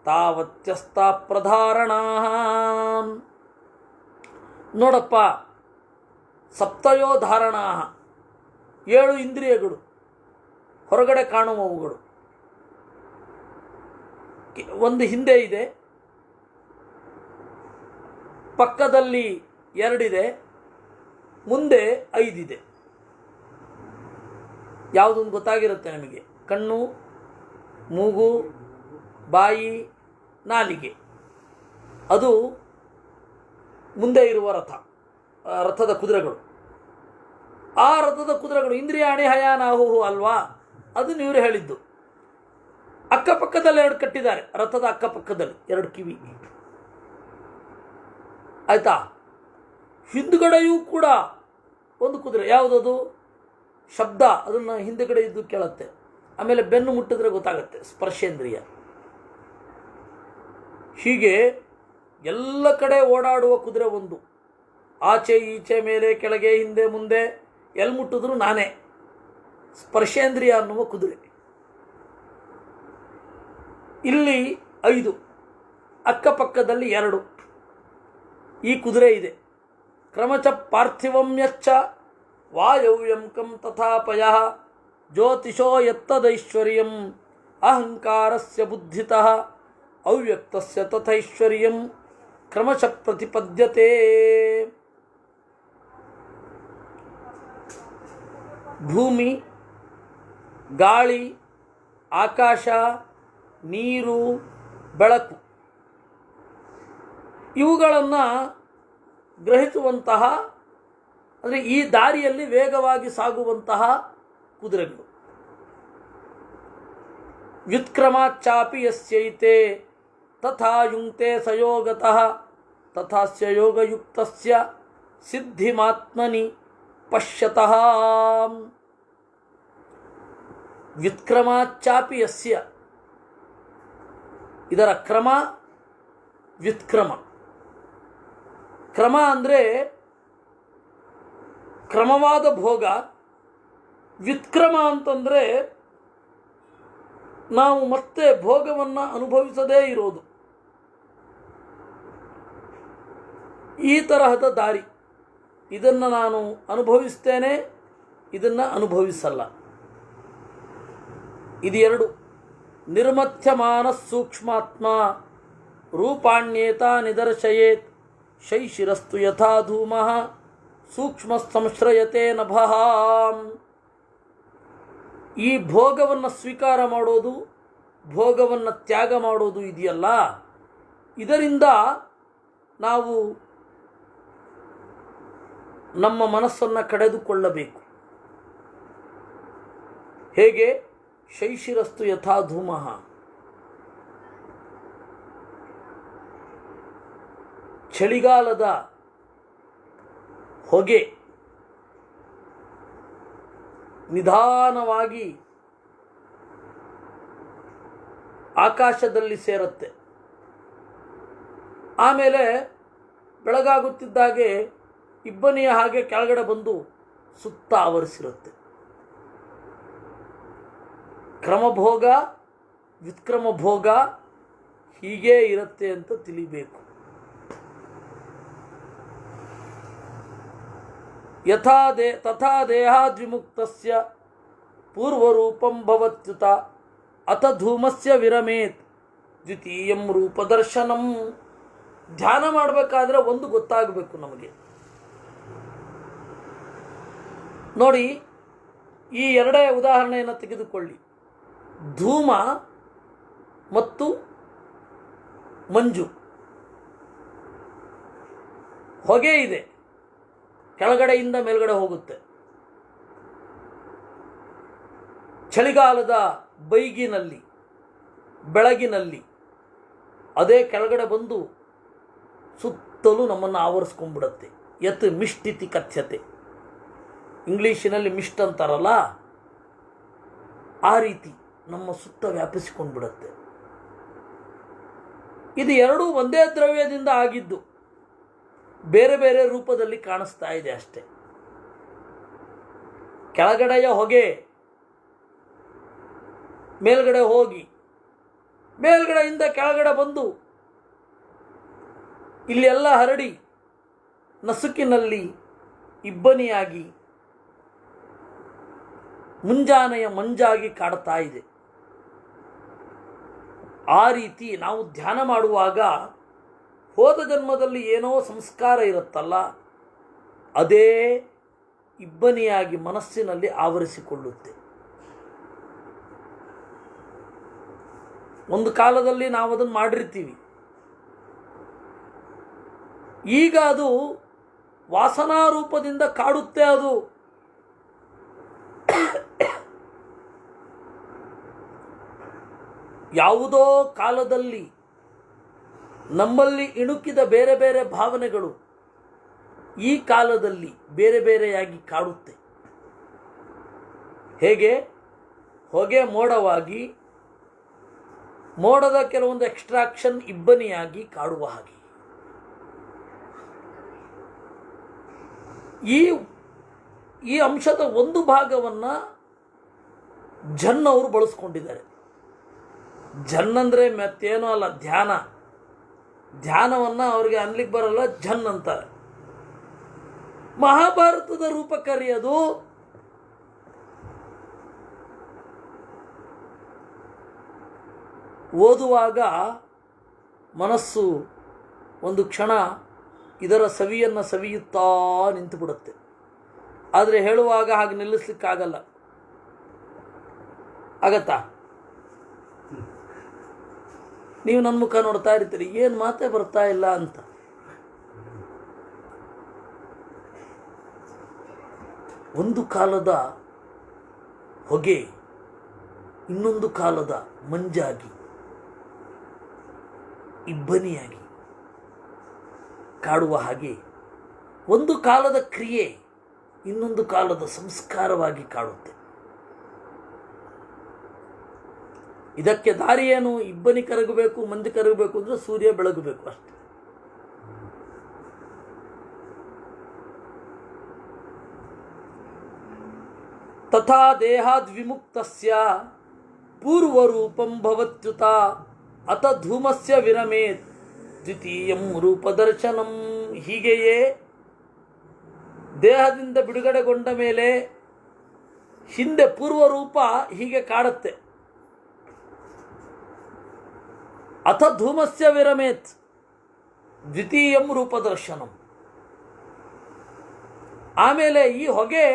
ತಾವತ್ಯಸ್ತಾ ಪ್ರಧಾರಣಾ. ನೋಡಪ್ಪ, ಸಪ್ತಯೋ ಧಾರಣಾ 7 ಇಂದ್ರಿಯಗಳು, ಹೊರಗಡೆ ಕಾಣುವವುಗಳು. ಒಂದು ಹಿಂದೆ ಇದೆ, ಪಕ್ಕದಲ್ಲಿ 2 ಇದೆ, ಮುಂದೆ 5 ಇದೆ. ಯಾವುದೊಂದು ಗೊತ್ತಾಗಿರುತ್ತೆ ನಮಗೆ. ಕಣ್ಣು, ಮೂಗು, ಬಾಯಿ, ನಾಲಿಗೆ, ಅದು ಮುಂದೆ ಇರುವ ರಥದ ಕುದುರೆಗಳು. ಆ ರಥದ ಕುದುರೆಗಳು ಇಂದ್ರಿಯಾಣಿ ಹಯಾನಾಹುಹು ಅಲ್ವಾ, ಅದನ್ನು ಇವರು ಹೇಳಿದ್ದು. ಅಕ್ಕಪಕ್ಕದಲ್ಲಿ 2 ಕಟ್ಟಿದ್ದಾರೆ, ರಥದ ಅಕ್ಕಪಕ್ಕದಲ್ಲಿ 2 ಕಿವಿ. ಆಯ್ತಾ? ಹಿಂದುಗಡೆಯೂ ಕೂಡ ಒಂದು ಕುದುರೆ. ಯಾವುದದು? ಶಬ್ದ, ಅದನ್ನು ಹಿಂದುಗಡೆ ಇದ್ದು ಕೇಳುತ್ತೆ. ಆಮೇಲೆ ಬೆನ್ನು ಮುಟ್ಟಿದ್ರೆ ಗೊತ್ತಾಗುತ್ತೆ, ಸ್ಪರ್ಶೇಂದ್ರಿಯ. ಹೀಗೆ ಎಲ್ಲ ಕಡೆ ಓಡಾಡುವ ಕುದುರೆ ಒಂದು. ಆಚೆ ಈಚೆ, ಮೇಲೆ ಕೆಳಗೆ, ಹಿಂದೆ ಮುಂದೆ, ಎಲ್ಲಿ ಮುಟ್ಟಿದ್ರು ನಾನೇ. ಸ್ಪರ್ಶೇಂದ್ರಿಯ ಅನ್ನುವ ಕುದುರೆ. ಇಲ್ಲಿ 5, ಅಕ್ಕಪಕ್ಕದಲ್ಲಿ 2 ಈ ಕುದುರೆ ಇದೆ. ಕ್ರಮಚ ಪಾರ್ಥಿವಂ ಯಚ್ಚ ವಾಯವ್ಯಂ ಕಂ ತಥಾಪಯ ಜ್ಯೋತಿಷೋ ಯತ್ತದೈಶ್ವರ್ಯಂ ಅಹಂಕಾರಸ್ಯ ಬುದ್ಧಿತಃ ಅವ್ಯಕ್ತಸ್ಯ ತಥೈಶ್ವರ್ಯಂ ಕ್ರಮಶ ಪ್ರತಿಪದ್ಯತೆ. ಭೂಮಿ, ಗಾಳಿ, ಆಕಾಶ, ನೀರು, ಬೆಳಕು ಇವುಗಳನ್ನು ಗ್ರಹಿಸುವಂತಹ, ಅಂದರೆ ಈ ದಾರಿಯಲ್ಲಿ ವೇಗವಾಗಿ ಸಾಗುವಂತಹ ಕುದುರೆಗಳು. ವ್ಯುತ್ಕ್ರಮಾಚ್ಚಾಪಿ ಯಸ್ಯೈತೆ ತಥಾ ಯುಂಕ್ತೆ ಸಯೋಗತಃ ತಥಾಸ್ಯ ಯೋಗಯುಕ್ತಸ್ಯ ಸಿದ್ಧಿಮಾತ್ಮನಿ ಪಶ್ಯತಃ. ವ್ಯುತ್ಕ್ರಮಾಚ್ಚಾಪಿ ಯಸ್ಯ, ಇದರ ಕ್ರಮ ವ್ಯುತ್ಕ್ರಮ. ಕ್ರಮ ಅಂದರೆ ಕ್ರಮವಾದ ಭೋಗ. ವ್ಯುತ್ಕ್ರಮ ಅಂತಂದರೆ ನಾವು ಮತ್ತೆ ಭೋಗವನ್ನು ಅನುಭವಿಸದೇ ಇರೋದು. ಈ ತರಹದ ದಾರಿ. ಇದನ್ನು ನಾನು ಅನುಭವಿಸ್ತೇನೆ, ಇದನ್ನು ಅನುಭವಿಸಲ್ಲ. ಇದು 2. ನಿರ್ಮಥ್ಯಮಾನ ಸೂಕ್ಷ್ಮಾತ್ಮ ರೂಪಾಣ್ಯೇತ ನಿದರ್ಶಯೇತ್ ಶೈಶಿರಸ್ತು ಯಥಾ ಧೂಮಃ ಸೂಕ್ಷ್ಮ ಸಂಶ್ರಯತೆ ನಭಃ. ಈ ಭೋಗವನ್ನು ಸ್ವೀಕಾರ ಮಾಡೋದು, ಭೋಗವನ್ನು ತ್ಯಾಗ ಮಾಡೋದು ಇದೆಯಲ್ಲ, ಇದರಿಂದ ನಾವು ನಮ್ಮ ಮನಸ್ಸನ್ನು ಕಳೆದುಕೊಳ್ಳಬೇಕು. ಹೇಗೆ? ಶೈಶಿರಸ್ತು ಯಥಾ ಧೂಮಃ. ಚಳಿಗಾಲದ ಹೊಗೆ ನಿಧಾನವಾಗಿ ಆಕಾಶದಲ್ಲಿ ಸೇರುತ್ತೆ. ಆಮೇಲೆ ಬೆಳಗಾಗುತ್ತಿದ್ದಾಗೆ ಇಬ್ಬನಿಯ ಹಾಗೆ ಕೆಳಗಡೆ ಬಂದು ಸುತ್ತ ಆವರಿಸಿರುತ್ತೆ. ಕ್ರಮಭೋಗ, ವ್ಯುತ್ಕ್ರಮ ಭೋಗ ಹೀಗೇ ಇರುತ್ತೆ ಅಂತ ತಿಳಿಬೇಕು. ತಥಾ ದೇಹಾದ್ವಿಮುಕ್ತಸ್ಯ ಪೂರ್ವರೂಪಂ ಭವತ್ಯುತ ಅಥ ಧೂಮಸ್ಯ ವಿರಮೇತ್ ದ್ವಿತೀಯಂ ರೂಪದರ್ಶನಂ. ಧ್ಯಾನ ಮಾಡಬೇಕಾದ್ರೆ ಒಂದು ಗೊತ್ತಾಗಬೇಕು ನಮಗೆ. ನೋಡಿ, ಈ 2 ಉದಾಹರಣೆಯನ್ನು ತೆಗೆದುಕೊಳ್ಳಿ. ಧೂಮ ಮತ್ತು ಮಂಜು. ಹೊಗೆ ಇದೆ, ಕೆಳಗಡೆಯಿಂದ ಮೇಲ್ಗಡೆ ಹೋಗುತ್ತೆ. ಚಳಿಗಾಲದ ಬೈಗಿನಲ್ಲಿ, ಬೆಳಗಿನಲ್ಲಿ ಅದೇ ಕೆಳಗಡೆ ಬಂದು ಸುತ್ತಲೂ ನಮ್ಮನ್ನು ಆವರಿಸ್ಕೊಂಡ್ಬಿಡುತ್ತೆ. ಯತ್ ಮಿಷ್ಟಿತಿ ಕಥ್ಯತೆ. ಇಂಗ್ಲೀಷಿನಲ್ಲಿ ಮಿಸ್ಟ್ ಅಂತಾರಲ್ಲ, ಆ ರೀತಿ ನಮ್ಮ ಸುತ್ತ ವ್ಯಾಪಿಸಿಕೊಂಡ್ಬಿಡುತ್ತೆ. ಇದು ಎರಡೂ ಒಂದೇ ದ್ರವ್ಯದಿಂದ ಆಗಿದ್ದು ಬೇರೆ ಬೇರೆ ರೂಪದಲ್ಲಿ ಕಾಣಿಸ್ತಾ ಇದೆ ಅಷ್ಟೆ. ಕೆಳಗಡೆಯ ಹೊಗೆ ಮೇಲ್ಗಡೆ ಹೋಗಿ ಮೇಲ್ಗಡೆಯಿಂದ ಕೆಳಗಡೆ ಬಂದು ಇಲ್ಲೆಲ್ಲ ಹರಡಿ ನಸುಕಿನಲ್ಲಿ ಇಬ್ಬನಿಯಾಗಿ ಮುಂಜಾನೆಯ ಮಂಜಾಗಿ ಕಾಡ್ತಾ ಇದೆ. ಆ ರೀತಿ ನಾವು ಧ್ಯಾನ ಮಾಡುವಾಗ ಹೋದ ಜನ್ಮದಲ್ಲಿ ಏನೋ ಸಂಸ್ಕಾರ ಇರುತ್ತಲ್ಲ, ಅದೇ ಇಬ್ಬನಿಯಾಗಿ ಮನಸ್ಸಿನಲ್ಲಿ ಆವರಿಸಿಕೊಳ್ಳುತ್ತೆ. ಒಂದು ಕಾಲದಲ್ಲಿ ನಾವು ಅದನ್ನು ಮಾಡಿರ್ತೀವಿ. ಈಗ ಅದು ವಾಸನಾ ರೂಪದಿಂದ ಕಾಡುತ್ತೆ. ಅದು ಯಾವುದೋ ಕಾಲದಲ್ಲಿ ನಮ್ಮಲ್ಲಿ ಇಣುಕಿದ ಬೇರೆ ಬೇರೆ ಭಾವನೆಗಳು ಈ ಕಾಲದಲ್ಲಿ ಬೇರೆ ಬೇರೆಯಾಗಿ ಕಾಡುತ್ತೆ. ಹೇಗೆ ಹೊಗೆ ಮೋಡವಾಗಿ, ಮೋಡದ ಕೆಲವೊಂದು ಎಕ್ಸ್ಟ್ರಾಕ್ಷನ್ ಇಬ್ಬನಿಯಾಗಿ ಕಾಡುವ ಹಾಗೆ ಈ ಅಂಶದ ಒಂದು ಭಾಗವನ್ನು ಜನ್ ಅವರು ಬಳಸ್ಕೊಂಡಿದ್ದಾರೆ. ಜನ್ ಅಂದರೆ ಮತ್ತೇನೂ ಅಲ್ಲ, ಧ್ಯಾನ. ಧ್ಯಾನವನ್ನು ಅವ್ರಿಗೆ ಅನ್ಲಿಕ್ಕೆ ಬರಲ್ಲ, ಜನ್ ಅಂತಾರೆ. ಮಹಾಭಾರತದ ರೂಪಕರಿ ಅದು. ಓದುವಾಗ ಮನಸ್ಸು ಒಂದು ಕ್ಷಣ ಇದರ ಸವಿಯನ್ನು ಸವಿಯುತ್ತಾ ನಿಂತು ಬಿಡುತ್ತೆ. ಆದರೆ ಹೇಳುವಾಗ ಹಾಗೆ ನಿಲ್ಲಿಸ್ಲಿಕ್ಕಾಗಲ್ಲ. ಆಗತ್ತಾ? ನೀವು ನನ್ನ ಮುಖ ನೋಡ್ತಾ ಇರ್ತೀರಿ, ಏನು ಮಾತೇ ಬರ್ತಾ ಇಲ್ಲ ಅಂತ. ಒಂದು ಕಾಲದ ಹೊಗೆ ಇನ್ನೊಂದು ಕಾಲದ ಮಂಜಾಗಿ ಇಬ್ಬನಿಯಾಗಿ ಕಾಡುವ ಹಾಗೆ ಒಂದು ಕಾಲದ ಕ್ರಿಯೆ ಇನ್ನೊಂದು ಕಾಲದ ಸಂಸ್ಕಾರವಾಗಿ ಕಾಡುತ್ತೆ. ಇದಕ್ಕೆ ದಾರಿ ಏನು? ಇಬ್ಬನಿ ಕರಗಬೇಕು, ಮಂಜು ಕರಗಬೇಕು ಅಂದರೆ ಸೂರ್ಯ ಬೆಳಗಬೇಕು ಅಷ್ಟೆ. ತಥಾ ದೇಹಾದ್ವಿಮುಕ್ತಸ್ಯ ಪೂರ್ವರೂಪಂ ಭವತ್ಯುತ ಅತ ಧೂಮಸ್ಯ ವಿರಮೇತ್ ದ್ವಿತೀಯಂ ರೂಪದರ್ಶನಂ. ಹೀಗೆಯೇ ದೇಹದಿಂದ ಬಿಡುಗಡೆಗೊಂಡ ಮೇಲೆ ಹಿಂದೆ ಪೂರ್ವರೂಪ ಹೀಗೆ ಕಾಡುತ್ತೆ. ಅಥ ಧೂಮಸ್ಯ ವಿರಮೇತ್ ದ್ವಿತೀಯಂ ರೂಪದರ್ಶನಂ. ಆಮೇಲೆ ಈ ಹೊಗೆ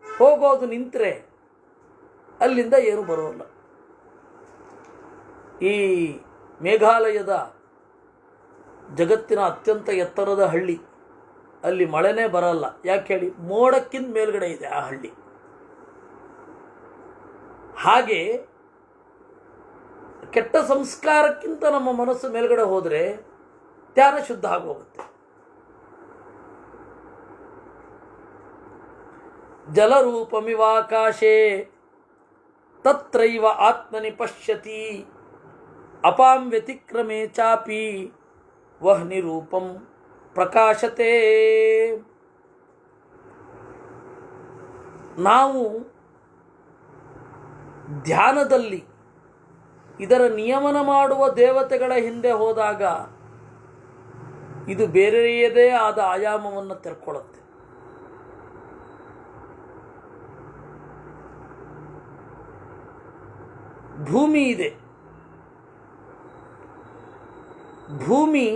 ಹೋಗೋದು ನಿಂತರೆ ಅಲ್ಲಿಂದ ಏನು ಬರೋಲ್ಲ. ಈ ಮೇಘಾಲಯದ ಜಗತ್ತಿನ ಅತ್ಯಂತ ಎತ್ತರದ ಹಳ್ಳಿ, ಅಲ್ಲಿ ಮಳೆನೇ ಬರಲ್ಲ. ಯಾಕೆ ಹೇಳಿ? ಮೋಡಕ್ಕಿಂತ ಮೇಲ್ಗಡೆ ಇದೆ ಆ ಹಳ್ಳಿ. ಹಾಗೆ ಕೆಟ್ಟ ಸಂಸ್ಕಾರಕ್ಕಿಂತ ನಮ್ಮ ಮನಸ್ಸು ಮೇಲ್ಗಡೆ ಹೋದರೆ ಧ್ಯಾನ ಶುದ್ಧ ಆಗೋಗುತ್ತೆ. ಜಲರೂಪಮಿವಾಕಾಶೇ ತತ್ರೈವ ಆತ್ಮನಿ ಪಶ್ಯತಿ ಅಪಾಂ ವ್ಯತಿಕ್ರಮೇ ಚಾಪಿ ವಹ್ನಿ ರೂಪಂ ಪ್ರಕಾಶತೆ. ನಾವು ಧ್ಯಾನದಲ್ಲಿ ಇದರ ನಿಯಮನ ಮಾಡುವ ದೇವತೆಗಳ ಹಿಂದೆ ಹೋದಾಗ ಇದು ಬೇರೆಯದೇ ಆದ ಆಯಾಮವನ್ನು ತೆರ್ಕೊಳ್ಳುತ್ತೆ. ಭೂಮಿ ಇದೆ. ಭೂಮಿ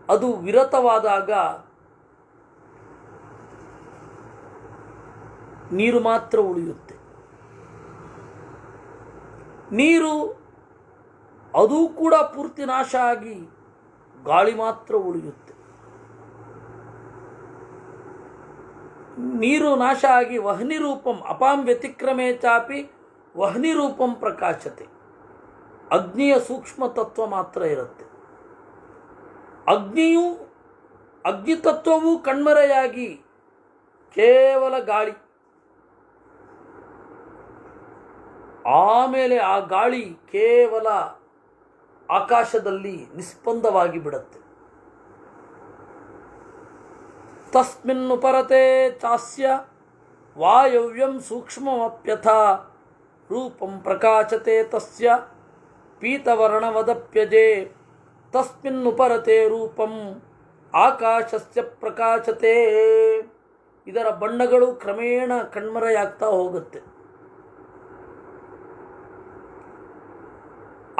ಅದು ವಿರತವಾದಾಗ ನೀರು ಮಾತ್ರ ಉಳಿಯುತ್ತೆ. ನೀರು ಅದು ಕೂಡ ಪೂರ್ತಿ ನಾಶ ಆಗಿ ಗಾಳಿ ಮಾತ್ರ ಉಳಿಯುತ್ತೆ. ನೀರು ನಾಶ ಆಗಿ ವಹ್ನಿ ರೂಪಂ ಅಪಾಂ ವ್ಯತಿಕ್ರಮೇ ಚಾಪಿ ವಹ್ನಿ ರೂಪಂ ಪ್ರಕಾಶತೆ. ಅಗ್ನಿಯ ಸೂಕ್ಷ್ಮ ತತ್ವ ಮಾತ್ರ ಇರುತ್ತೆ. ಅಗ್ನಿತತ್ವವು ಕಣ್ಮರೆಯಾಗಿ ಕೇವಲ ಗಾಳಿ. ಆಮೇಲೆ ಆ ಗಾಳಿ ಕೇವಲ ಆಕಾಶದಲ್ಲಿ ನಿಸ್ಪಂದವಾಗಿ ಬಿಡುತ್ತೆ. ತಸ್ಮಿನ್ನು ಪರತೆ ಚಾಸ್ಯ ವಾಯವ್ಯಂ ಸೂಕ್ಷ್ಮಮಪ್ಯಥಾ ರೂಪಂ ಪ್ರಕಾಶತೆ ತಸ್ಯ ಪೀತವರ್ಣವದಪ್ಯಜೆ ತಸ್ಮಿನ್ನು ಪರತೆ ರೂಪಂ ಆಕಾಶಸ್ಯ ಪ್ರಕಾಶತೆ. ಇದರ ಬಣ್ಣಗಳು ಕ್ರಮೇಣ ಕಣ್ಮರೆಯಾಗ್ತಾ ಹೋಗುತ್ತೆ.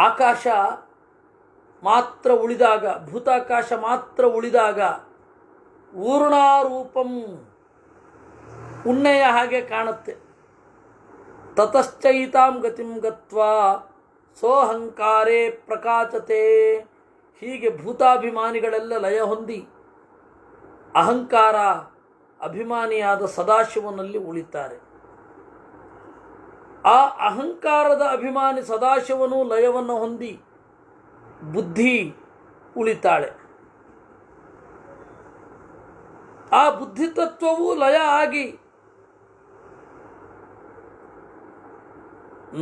ಆಕಾಶ ಮಾತ್ರ ಉಳಿದಾಗ, ಭೂತಾಕಾಶ ಮಾತ್ರ ಉಳಿದಾಗ ಊರ್ಣಾರೂಪಂ ಉಣ್ಣೆಯ ಹಾಗೆ ಕಾಣುತ್ತೆ. ತತಶ್ಚೈತಾಂ ಗತಿಂ ಗತ್ವಾ ಸೋಹಂಕಾರೇ ಪ್ರಕಾಶತೆ. ಹೀಗೆ ಭೂತಾಭಿಮಾನಿಗಳೆಲ್ಲ ಲಯ ಹೊಂದಿ ಅಹಂಕಾರ ಅಭಿಮಾನಿಯಾದ ಸದಾಶಿವನಲ್ಲಿ ಉಳಿತಾರೆ. ಆ ಅಹಂಕಾರದ ಅಭಿಮಾನಿ ಸದಾಶಿವನು ಲಯವನ್ನು ಹೊಂದಿ ಬುದ್ಧಿ ಉಳಿತಾಳೆ. ಆ ಬುದ್ಧಿತತ್ವವು ಲಯ ಆಗಿ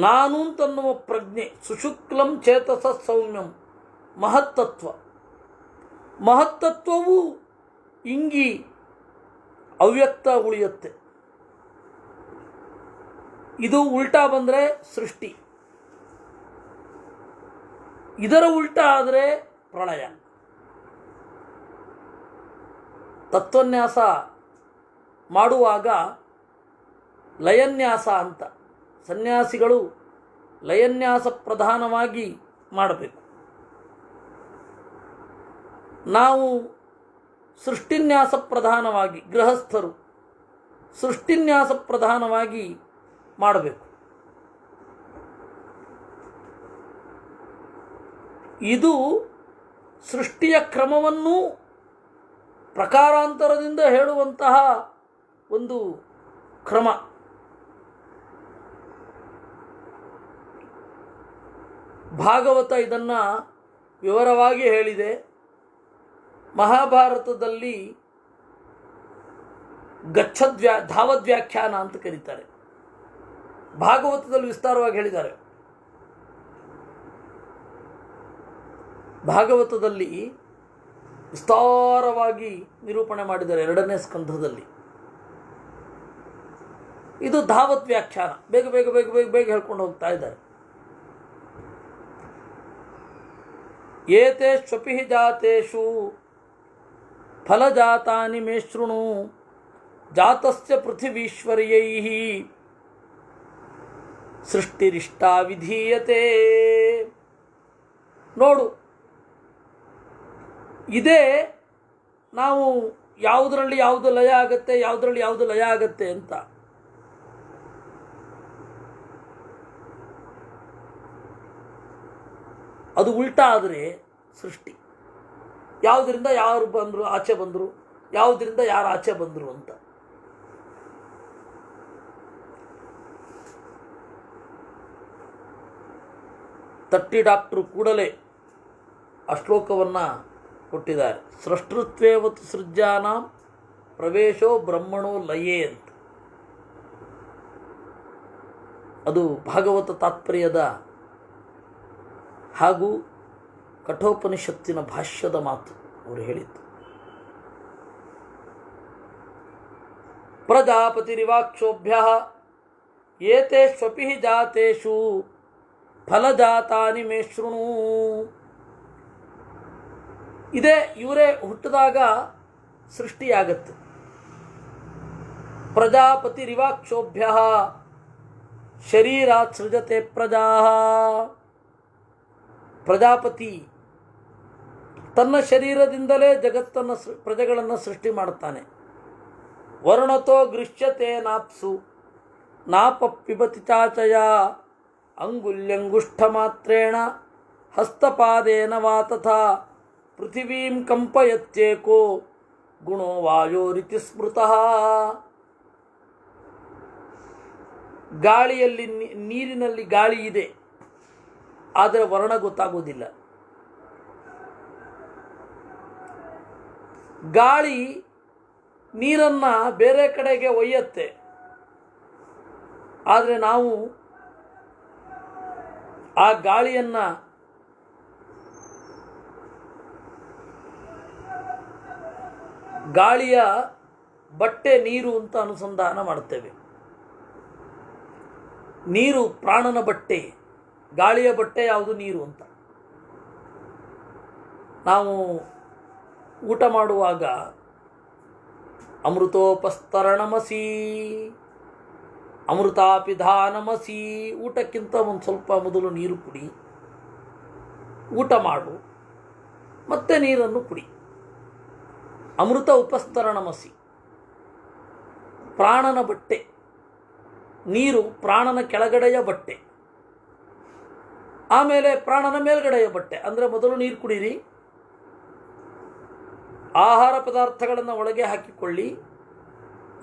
ನಾನು ಅಂತನ್ನುವ ಪ್ರಜ್ಞೆ ಸುಶುಕ್ಲಂ ಚೇತಸ ಸೌಮ್ಯಂ ಮಹತ್ತತ್ವ, ಮಹತ್ತತ್ವವು ಇಂಗಿ ಅವ್ಯಕ್ತ ಉಳಿಯುತ್ತೆ. ಇದು ಉಲ್ಟಾ ಬಂದರೆ ಸೃಷ್ಟಿ, ಇದರ ಉಲ್ಟಾ ಆದರೆ ಪ್ರಳಯ. ತತ್ವನ್ಯಾಸ ಮಾಡುವಾಗ ಲಯನ್ಯಾಸ ಅಂತ, ಸನ್ಯಾಸಿಗಳು ಲಯನ್ಯಾಸ ಪ್ರಧಾನವಾಗಿ ಮಾಡಬೇಕು. ನಾವು ಸೃಷ್ಟಿನ್ಯಾಸ ಪ್ರಧಾನವಾಗಿ, ಗೃಹಸ್ಥರು ಸೃಷ್ಟಿನ್ಯಾಸ ಪ್ರಧಾನವಾಗಿ ಮಾಡಬೇಕು. ಇದು ಸೃಷ್ಟಿಯ ಕ್ರಮವನ್ನು ಪ್ರಕಾರಾಂತರದಿಂದ ಹೇಳುವಂತಹ ಒಂದು ಕ್ರಮ. ಭಾಗವತ ಇದನ್ನು ವಿವರವಾಗಿ ಹೇಳಿದೆ. ಮಹಾಭಾರತದಲ್ಲಿ ಧಾವದ್ವ್ಯಾಖ್ಯಾನ ಅಂತ ಕರೀತಾರೆ. ಭಾಗವತದಲ್ಲಿ ವಿಸ್ತಾರವಾಗಿ ಹೇಳಿದ್ದಾರೆ. ಭಾಗವತದಲ್ಲಿ ವಿಸ್ತಾರವಾಗಿ ನಿರೂಪಣೆ ಮಾಡಿದ್ದಾರೆ 2ನೇ ಸ್ಕಂಧದಲ್ಲಿ. ಇದು ಧಾವತ್ ವ್ಯಾಖ್ಯಾನ. ಬೇಗ ಬೇಗ ಬೇಗ ಬೇಗ ಬೇಗ ಹೇಳ್ಕೊಂಡು ಹೋಗ್ತಾ ಇದ್ದಾರೆ. ಏತೇಷ್ವಪಿ ಜಾತೇಷು ಫಲಜಾತಾನಿ ಮೇ ಶೃಣು ಜಾತಸ್ಯ ಪೃಥಿವೀಶ್ವರ್ಯೈಃ ಸೃಷ್ಟಿರಿಷ್ಟಾ ವಿಧೀಯತೆ. ನೋಡು, ಇದೇ ನಾವು ಯಾವುದರಲ್ಲಿ ಯಾವುದು ಲಯ ಆಗುತ್ತೆ, ಯಾವುದರಲ್ಲಿ ಯಾವುದು ಲಯ ಆಗುತ್ತೆ ಅಂತ. ಅದು ಉಲ್ಟಾ ಆದರೆ ಸೃಷ್ಟಿ. ಯಾವುದರಿಂದ ಯಾರು ಬಂದರು, ಆಚೆ ಬಂದರು, ಯಾವುದರಿಂದ ಯಾರು ಆಚೆ ಬಂದರು ಅಂತ. ತಟ್ಟಿ ಡಾಕ್ಟ್ರು ಕೂಡಲೇ ಆ ಶ್ಲೋಕವನ್ನು ಕೊಟ್ಟಿದ್ದಾರೆ. ಸೃಷ್ಟೃತ್ವೇವತ್ತು ಸೃಜ್ಯಾನಾಂ ಪ್ರವೇಶೋ ಬ್ರಹ್ಮಣೋ ಲಯೇ ಅಂತ. ಅದು ಭಾಗವತ ತಾತ್ಪರ್ಯದ ಹಾಗೂ ಕಠೋಪನಿಷತ್ತಿನ ಭಾಷ್ಯದ ಮಾತು ಅವರು ಹೇಳಿದ್ದು. ಪ್ರಜಾಪತಿರಿವಾಕ್ಷೋಭ್ಯ ಏತೇಷ್ವಪಿ ಜಾತೇಷು ಫಲಜಾತಾನಿ ಮೇ ಶೃಣು. ಇದೇ ಇವರೇ ಹುಟ್ಟಿದಾಗ ಸೃಷ್ಟಿಯಾಗತ್ತೆ. ಪ್ರಜಾಪತಿರಿವಾಕ್ಷೋಭ್ಯ ಶರೀರಾತ್ ಸೃಜತೆ ಪ್ರಜಾ. ಪ್ರಜಾಪತಿ ತನ್ನ ಶರೀರದಿಂದಲೇ ಜಗತ್ತನ್ನು ಪ್ರಜೆಗಳನ್ನು ಸೃಷ್ಟಿ ಮಾಡುತ್ತಾನೆ. ವರ್ಣತೋ ಗೃಹ್ಯತೆ ನಾಪ್ಸು ನಾಪ ಪಿಬತಿ ಚಾಚಯ ಅಂಗುಲ್ಯಂಗುಷ್ಠ ಮಾತ್ರೇಣ ಹಸ್ತಪಾದೇನ ವಾ ತಥಾ ಪೃಥಿವೀಂ ಕಂಪಯತ್ಯೇಕೋ ಗುಣೋ ವಾಯೋರಿತಿ ಸ್ಮೃತಃ. ಗಾಳಿಯಲ್ಲಿ, ನೀರಿನಲ್ಲಿ ಗಾಳಿ ಇದೆ, ಆದರೆ ವರ್ಣ ಗೊತ್ತಾಗೋದಿಲ್ಲ. ಗಾಳಿ ನೀರನ್ನು ಬೇರೆ ಕಡೆಗೆ ಒಯ್ಯತ್ತೆ, ಆದರೆ ನಾವು ಆ ಗಾಳಿಯನ್ನು ಗಾಳಿಯ ಬಟ್ಟೆ ನೀರು ಅಂತ ಅನುಸಂಧಾನ ಮಾಡ್ತೇವೆ. ನೀರು ಪ್ರಾಣನ ಬಟ್ಟೆ, ಗಾಳಿಯ ಬಟ್ಟೆ ಯಾವುದು? ನೀರು ಅಂತ. ನಾವು ಊಟ ಮಾಡುವಾಗ ಅಮೃತೋಪಸ್ತರಣಮಸಿ ಅಮೃತಾಪಿಧಾನಮಸಿ, ಊಟಕ್ಕಿಂತ ಒಂದು ಸ್ವಲ್ಪ ಮೊದಲು ನೀರು ಕುಡಿ, ಊಟ ಮಾಡು, ಮತ್ತೆ ನೀರನ್ನು ಕುಡಿ. ಅಮೃತ ಉಪಸ್ತರಣಮಸಿ, ಪ್ರಾಣನ ಬಟ್ಟೆ. ನೀರು ಪ್ರಾಣನ ಕೆಳಗಡೆಯ ಬಟ್ಟೆ, ಆಮೇಲೆ ಪ್ರಾಣನ ಮೇಲ್ಗಡೆಯ ಬಟ್ಟೆ. ಅಂದರೆ ಮೊದಲು ನೀರು ಕುಡೀರಿ, ಆಹಾರ ಪದಾರ್ಥಗಳನ್ನು ಒಳಗೆ ಹಾಕಿಕೊಳ್ಳಿ,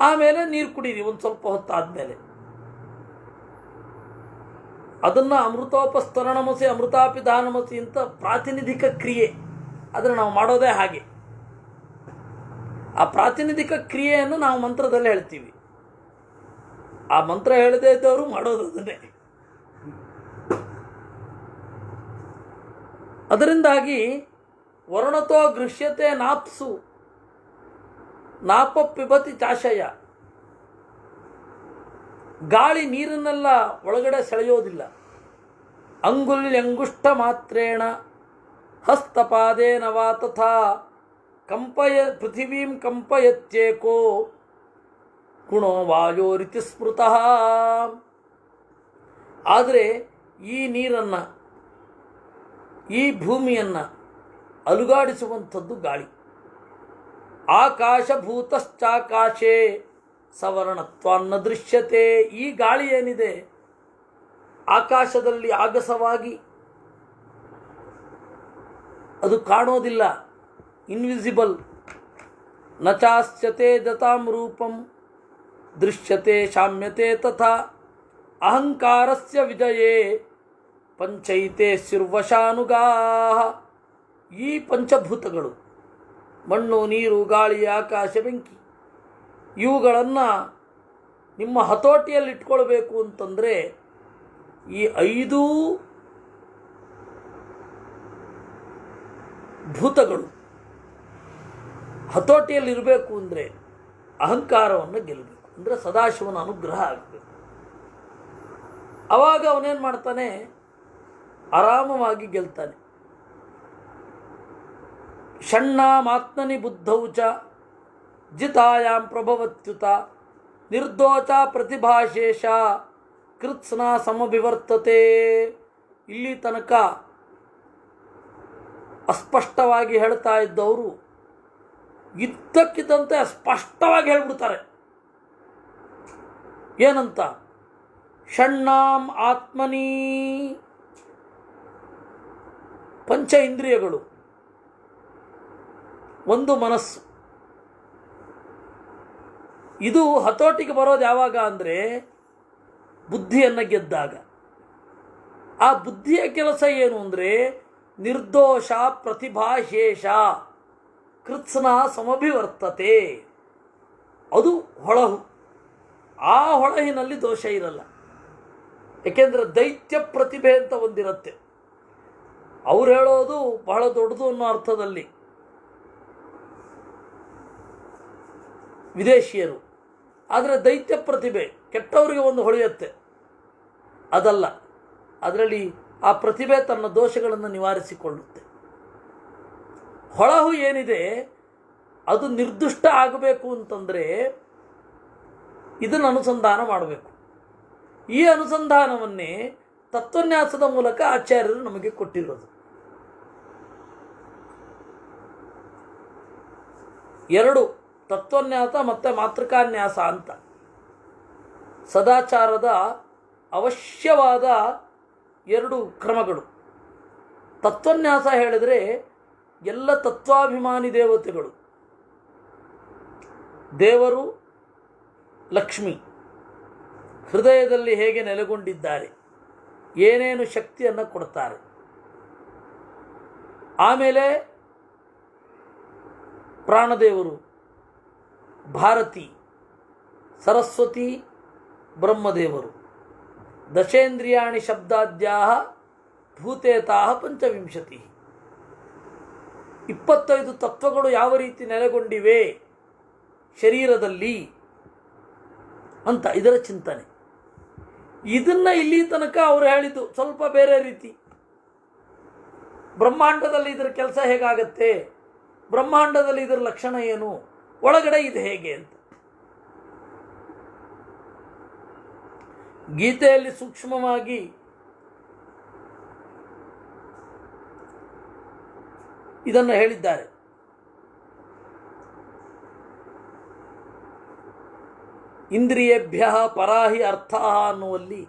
ಆಮೇಲೆ ನೀರು ಕುಡೀರಿ ಒಂದು ಸ್ವಲ್ಪ ಹೊತ್ತಾದಮೇಲೆ. ಅದನ್ನು ಅಮೃತೋಪಸ್ತರಣಮಸಿ ಅಮೃತಾಪಿಧಾನಮಸಿ ಅಂತ ಪ್ರಾತಿನಿಧಿಕ ಕ್ರಿಯೆ. ಅದನ್ನು ನಾವು ಮಾಡೋದೇ ಹಾಗೆ. ಆ ಪ್ರಾತಿನಿಧಿಕ ಕ್ರಿಯೆಯನ್ನು ನಾವು ಮಂತ್ರದಲ್ಲಿ ಹೇಳ್ತೀವಿ. ಆ ಮಂತ್ರ ಹೇಳದೇ ಇದ್ದವರು ಮಾಡೋದು ಅದನ್ನೇ. ಅದರಿಂದಾಗಿ ವರ್ಣತೋ ಗೃಹ್ಯತೆ ನಾಪ್ಸು ನಾಪ ಪಿಬತಿ ಚಾಶಯ. ಗಾಳಿ ನೀರನ್ನೆಲ್ಲ ಒಳಗಡೆ ಸೆಳೆಯೋದಿಲ್ಲ. ಅಂಗುಲ್ಯಂಗುಷ್ಟ ಮಾತ್ರೇಣ ಹಸ್ತಪಾದೇನ ವಾ ತಥಾ ಪೃಥಿವೀಂ ಕಂಪಯತ್ಯೇಕೋ ಗುಣೋ ವಾಯೋರಿತಿ ಸ್ಮೃತಃ. ಆದರೆ ಈ ನೀರನ್ನು, ಈ ಭೂಮಿಯನ್ನು ಅಲುಗಾಡಿಸುವಂಥದ್ದು ಗಾಳಿ. ಆಕಾಶಭೂತಶ್ಚಾಕಾಶೇ ಸವರ್ಣತ್ವಾನ್ನ ದೃಶ್ಯತೆ. ಈ ಗಾಳಿ ಏನಿದೆ ಆಕಾಶದಲ್ಲಿ ಆಗಸವಾಗಿ ಅದು ಕಾಣೋದಿಲ್ಲ, ಇನ್ವಿಸಿಬಲ್. ನಚಾಸ್ಯತೆ ದತಾಂ ರೂಪಂ ದೃಶ್ಯತೆ ಶಾಮ್ಯತೆ ತಥಾ ಅಹಂಕಾರಸ್ಯ ವಿಜಯೇ ಪಂಚೈತೆ ಶಿರ್ವಶಾನುಗಾಹ. ಈ ಪಂಚಭೂತಗಳು, ಮಣ್ಣು, ನೀರು, ಗಾಳಿ, ಆಕಾಶ, ಬೆಂಕಿ, ಇವುಗಳನ್ನು ನಿಮ್ಮ ಹತೋಟಿಯಲ್ಲಿ ಇಟ್ಕೊಳ್ಬೇಕು ಅಂತಂದರೆ ಈ 5 ಭೂತಗಳು ಹತೋಟಿಯಲ್ಲಿರಬೇಕು. ಅಂದರೆ ಅಹಂಕಾರವನ್ನು ಗೆಲ್ಲಬೇಕು, ಅಂದರೆ ಸದಾಶಿವನ ಅನುಗ್ರಹ ಆಗಬೇಕು. ಆವಾಗ ಅವನೇನು ಮಾಡ್ತಾನೆ? ಆರಾಮವಾಗಿ ಗೆಲ್ತಾನೆ. ಷಣ್ಣಾಮಾತ್ಮನಿ ಬುದ್ಧೌ ಚ ಜಿತಾಯಾಂ ಪ್ರಭವತ್ಯುತ ನಿರ್ದೋಚ ಪ್ರತಿಭಾಶೇಷ ಕೃತ್ಸ್ನ ಸಮಭಿವರ್ತತೆ. ಇಲ್ಲಿ ತನಕ ಅಸ್ಪಷ್ಟವಾಗಿ ಹೇಳ್ತಾ ಇದ್ದವರು ಇದ್ದಕ್ಕಿದ್ದಂತೆ ಸ್ಪಷ್ಟವಾಗಿ ಹೇಳ್ಬಿಡ್ತಾರೆ. ಏನಂತ? ಷಣ್ಣಾಂ ಆತ್ಮನಿ, ಪಂಚ ಇಂದ್ರಿಯಗಳು, ಒಂದು ಮನಸ್ಸು. ಇದು ಹತೋಟಿಗೆ ಬರೋದು ಯಾವಾಗ ಅಂದರೆ ಬುದ್ಧಿಯನ್ನು ಗೆದ್ದಾಗ. ಆ ಬುದ್ಧಿಯ ಕೆಲಸ ಏನು ಅಂದರೆ ನಿರ್ದೋಷ ಪ್ರತಿಭಾಶೇಷ ಕೃತ್ಸ್ನ ಸಮಭಿವರ್ತತೆ. ಅದು ಹೊಳಹು. ಆ ಹೊಳಹಿನಲ್ಲಿ ದೋಷ ಇರಲ್ಲ. ಏಕೆಂದರೆ ದೈತ್ಯ ಪ್ರತಿಭೆ ಅಂತ ಒಂದಿರುತ್ತೆ. ಅವ್ರು ಹೇಳೋದು ಬಹಳ ದೊಡ್ಡದು ಅನ್ನೋ ಅರ್ಥದಲ್ಲಿ ವಿದೇಶಿಯರು. ಆದರೆ ದೈತ್ಯ ಪ್ರತಿಭೆ ಕೆಟ್ಟವರಿಗೆ ಒಂದು ಹೊಳೆಯುತ್ತೆ, ಅದಲ್ಲ. ಅದರಲ್ಲಿ ಆ ಪ್ರತಿಭೆ ತನ್ನ ದೋಷಗಳನ್ನು ನಿವಾರಿಸಿಕೊಳ್ಳುತ್ತೆ. ಹೊಳಹು ಏನಿದೆ ಅದು ನಿರ್ದುಷ್ಟ ಆಗಬೇಕು ಅಂತಂದರೆ ಇದನ್ನು ಅನುಸಂಧಾನ ಮಾಡಬೇಕು. ಈ ಅನುಸಂಧಾನವನ್ನೇ ತತ್ವನ್ಯಾಸದ ಮೂಲಕ ಆಚಾರ್ಯರು ನಮಗೆ ಕೊಟ್ಟಿರೋದು. 2 ತತ್ವನ್ಯಾಸ ಮತ್ತು ಮಾತೃಕಾನ್ಯಾಸ ಅಂತ. ಸದಾಚಾರದ ಅವಶ್ಯವಾದ 2 ಕ್ರಮಗಳು. ತತ್ವನ್ಯಾಸ ಹೇಳಿದರೆ ಎಲ್ಲ ತತ್ವಾಭಿಮಾನಿ ದೇವತೆಗಳು, ದೇವರು, ಲಕ್ಷ್ಮಿ ಹೃದಯದಲ್ಲಿ ಹೇಗೆ ನೆಲೆಗೊಂಡಿದ್ದಾರೆ, ಏನೇನು ಶಕ್ತಿಯನ್ನು ಕೊಡ್ತಾರೆ. ಆಮೇಲೆ ಪ್ರಾಣದೇವರು, ಭಾರತಿ, ಸರಸ್ವತಿ, ಬ್ರಹ್ಮದೇವರು. ದಶೇಂದ್ರಿಯಾಣಿ ಶಬ್ದಾದ್ಯಾಹ ಭೂತೇತಾಹ ಪಂಚವಿಂಶತಿ. 25 ತತ್ವಗಳು ಯಾವ ರೀತಿ ನೆಲೆಗೊಂಡಿವೆ ಶರೀರದಲ್ಲಿ ಅಂತ ಇದರ ಚಿಂತನೆ. ಇದನ್ನು ಇಲ್ಲಿ ತನಕ ಅವರು ಹೇಳಿದ್ದು ಸ್ವಲ್ಪ ಬೇರೆ ರೀತಿ. ಬ್ರಹ್ಮಾಂಡದಲ್ಲಿ ಇದರ ಕೆಲಸ ಹೇಗಾಗತ್ತೆ, ಬ್ರಹ್ಮಾಂಡದಲ್ಲಿ ಇದರ ಲಕ್ಷಣ ಏನು, ಒಳಗಡೆ ಇದು ಹೇಗೆ ಅಂತ. ಗೀತೆಯಲ್ಲಿ ಸೂಕ್ಷ್ಮವಾಗಿ ಇದನ್ನು ಹೇಳಿದ್ದಾರೆ. ಇಂದ್ರಿಯೇಭ್ಯ ಪರಾಹಿ ಅರ್ಥ ಅನ್ನುವಲ್ಲಿ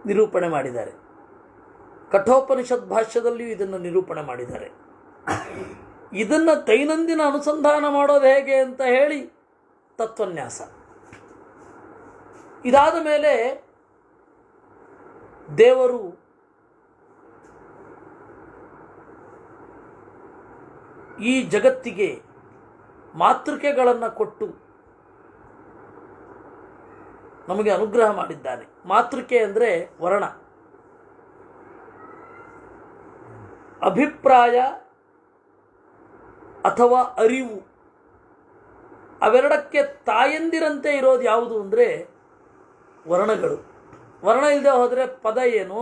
ನಿರೂಪಣೆ ಮಾಡಿದ್ದಾರೆ. ಕಠೋಪನಿಷತ್ ಭಾಷ್ಯದಲ್ಲಿಯೂ ಇದನ್ನು ನಿರೂಪಣೆ ಮಾಡಿದ್ದಾರೆ. ಇದನ್ನು ದೈನಂದಿನ ಅನುಸಂಧಾನ ಮಾಡೋದು ಹೇಗೆ ಅಂತ ಹೇಳಿ ತತ್ವನ್ಯಾಸ. ಇದಾದ ಮೇಲೆ ದೇವರು ಈ ಜಗತ್ತಿಗೆ ಮಾತೃಕೆಗಳನ್ನು ಕೊಟ್ಟು ನಮಗೆ ಅನುಗ್ರಹ ಮಾಡಿದ್ದಾನೆ. ಮಾತೃಕೆ ಅಂದರೆ ವರ್ಣ, ಅಭಿಪ್ರಾಯ ಅಥವಾ ಅರಿವು, ಅವೆರಡಕ್ಕೆ ತಾಯಂದಿರಂತೆ ಇರೋದು ಯಾವುದು ಅಂದರೆ ವರ್ಣಗಳು. ವರ್ಣ ಇಲ್ಲದೆ ಹೋದರೆ ಪದ ಏನು,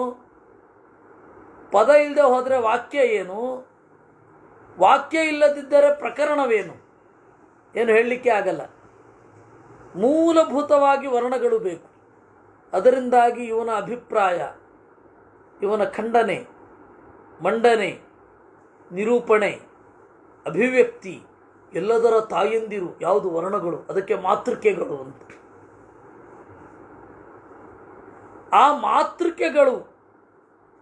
ಪದ ಇಲ್ಲದೆ ಹೋದರೆ ವಾಕ್ಯ ಏನು, ವಾಕ್ಯ ಇಲ್ಲದಿದ್ದರೆ ಪ್ರಕರಣವೇನು, ಏನು ಹೇಳಲಿಕ್ಕೆ ಆಗಲ್ಲ. ಮೂಲಭೂತವಾಗಿ ವರ್ಣಗಳು ಬೇಕು. ಅದರಿಂದಾಗಿ ಇವನ ಅಭಿಪ್ರಾಯ, ಇವನ ಖಂಡನೆ, ಮಂಡನೆ, ನಿರೂಪಣೆ, ಅಭಿವ್ಯಕ್ತಿ ಎಲ್ಲದರ ತಾಯಂದಿರು ಯಾವುದು ವರ್ಣಗಳು. ಅದಕ್ಕೆ ಮಾತೃಕೆಗಳು ಅಂತ. ಆ ಮಾತೃಕೆಗಳು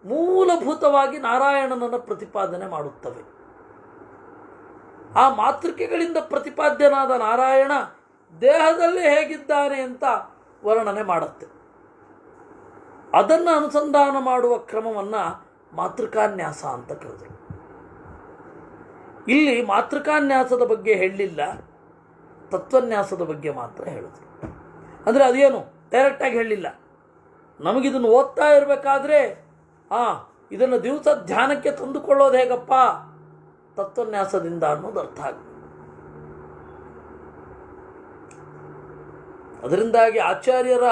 ಮೂಲಭೂತವಾಗಿ ನಾರಾಯಣನನ್ನು ಪ್ರತಿಪಾದನೆ ಮಾಡುತ್ತವೆ. ಆ ಮಾತೃಕೆಗಳಿಂದ ಪ್ರತಿಪಾದ್ಯನಾದ ನಾರಾಯಣ ದೇಹದಲ್ಲಿ ಹೇಗಿದ್ದಾನೆ ಅಂತ ವರ್ಣನೆ ಮಾಡುತ್ತೆ. ಅದನ್ನು ಅನುಸಂಧಾನ ಮಾಡುವ ಕ್ರಮವನ್ನು ಮಾತೃಕಾನ್ಯಾಸ ಅಂತ ಕರೆದರು. ಇಲ್ಲಿ ಮಾತೃಕಾನ್ಯಾಸದ ಬಗ್ಗೆ ಹೇಳಲಿಲ್ಲ, ತತ್ವನ್ಯಾಸದ ಬಗ್ಗೆ ಮಾತ್ರ ಹೇಳಿದ್ರು. ಅಂದರೆ ಅದೇನು ಡೈರೆಕ್ಟಾಗಿ ಹೇಳಲಿಲ್ಲ. ನಮಗಿದನ್ನು ಓದ್ತಾ ಇರಬೇಕಾದ್ರೆ ಇದನ್ನು ದಿವಸ ಧ್ಯಾನಕ್ಕೆ ತಂದುಕೊಳ್ಳೋದು ಹೇಗಪ್ಪ, ತತ್ವನ್ಯಾಸದಿಂದ ಅನ್ನೋದು ಅರ್ಥ ಆಗುತ್ತೆ. ಅದರಿಂದಾಗಿ ಆಚಾರ್ಯರ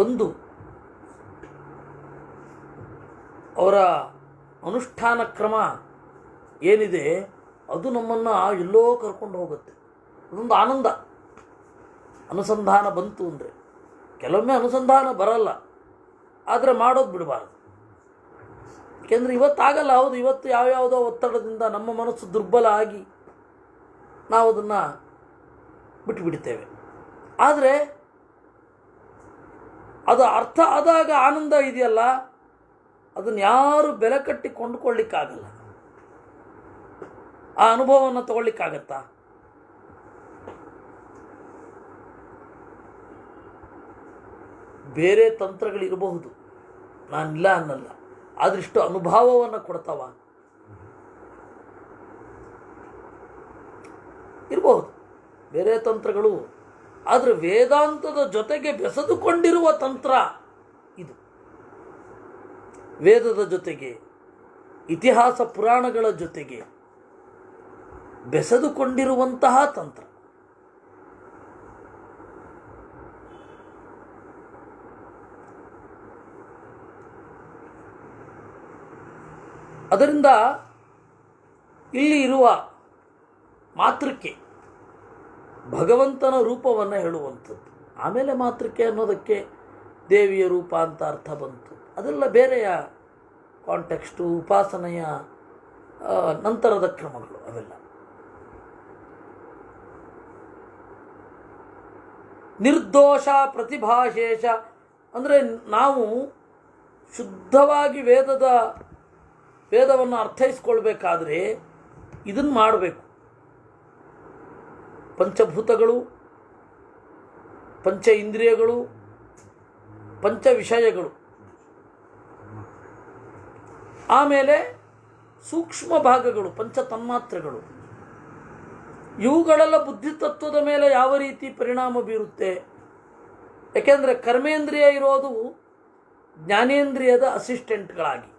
ಒಂದು ಅವರ ಅನುಷ್ಠಾನ ಕ್ರಮ ಏನಿದೆ ಅದು ನಮ್ಮನ್ನು ಎಲ್ಲೋ ಕರ್ಕೊಂಡು ಹೋಗುತ್ತೆ. ಅದೊಂದು ಆನಂದ. ಅನುಸಂಧಾನ ಬಂತು ಅಂದರೆ, ಕೆಲವೊಮ್ಮೆ ಅನುಸಂಧಾನ ಬರಲ್ಲ, ಆದರೆ ಮಾಡೋದು ಬಿಡಬಾರ್ದು. ಏಕೆಂದರೆ ಇವತ್ತಾಗಲ್ಲ. ಹೌದು, ಇವತ್ತು ಯಾವ್ಯಾವುದೋ ಒತ್ತಡದಿಂದ ನಮ್ಮ ಮನಸ್ಸು ದುರ್ಬಲ ಆಗಿ ನಾವು ಅದನ್ನು ಬಿಟ್ಟುಬಿಡ್ತೇವೆ. ಆದರೆ ಅದು ಅರ್ಥ ಆದಾಗ ಆನಂದ ಇದೆಯಲ್ಲ, ಅದನ್ನು ಯಾರು ಬೆಲೆ ಕಟ್ಟಿ ಕೊಂಡುಕೊಳ್ಳಿಕ್ಕಾಗಲ್ಲ. ಆ ಅನುಭವವನ್ನು ತಗೊಳ್ಳಿಕ್ಕಾಗತ್ತಾ? ಬೇರೆ ತಂತ್ರಗಳಿರಬಹುದು, ನಾನಿಲ್ಲ ಅನ್ನಲ್ಲ, ಆದರಿಷ್ಟು ಅನುಭವವನ್ನು ಕೊಡ್ತಾವ ಇರಬಹುದು ಬೇರೆ ತಂತ್ರಗಳು. ಆದರೆ ವೇದಾಂತದ ಜೊತೆಗೆ ಬೆಸೆದುಕೊಂಡಿರುವ ತಂತ್ರ ಇದು. ವೇದದ ಜೊತೆಗೆ, ಇತಿಹಾಸ ಪುರಾಣಗಳ ಜೊತೆಗೆ ಬೆಸೆದುಕೊಂಡಿರುವಂತಹ ತಂತ್ರ. ಅದರಿಂದ ಇಲ್ಲಿ ಇರುವ ಮಾತೃಕೆ ಭಗವಂತನ ರೂಪವನ್ನು ಹೇಳುವಂಥದ್ದು. ಆಮೇಲೆ ಮಾತೃಕೆ ಅನ್ನೋದಕ್ಕೆ ದೇವಿಯ ರೂಪ ಅಂತ ಅರ್ಥ ಬಂತು. ಅದೆಲ್ಲ ಬೇರೆಯ ಕಾಂಟೆಕ್ಸ್ಟು, ಉಪಾಸನೆಯ ನಂತರದ ಕ್ರಮಗಳು ಅವೆಲ್ಲ. ನಿರ್ದೋಷ ಪ್ರತಿಭಾಶೇಷ ಅಂದರೆ ನಾವು ಶುದ್ಧವಾಗಿ ವೇದವನ್ನು ಅರ್ಥೈಸ್ಕೊಳ್ಬೇಕಾದ್ರೆ ಇದನ್ನು ಮಾಡಬೇಕು. ಪಂಚಭೂತಗಳು, ಪಂಚ ಇಂದ್ರಿಯಗಳು, ಪಂಚ ವಿಷಯಗಳು, ಆಮೇಲೆ ಸೂಕ್ಷ್ಮ ಭಾಗಗಳು, ಪಂಚ ತನ್ಮಾತ್ರೆಗಳು, ಇವುಗಳೆಲ್ಲ ಬುದ್ಧಿತತ್ವದ ಮೇಲೆ ಯಾವ ರೀತಿ ಪರಿಣಾಮ ಬೀರುತ್ತೆ. ಯಾಕೆಂದರೆ ಕರ್ಮೇಂದ್ರಿಯ ಇರೋದು ಜ್ಞಾನೇಂದ್ರಿಯದ ಅಸಿಸ್ಟೆಂಟ್ಗಳಾಗಿ,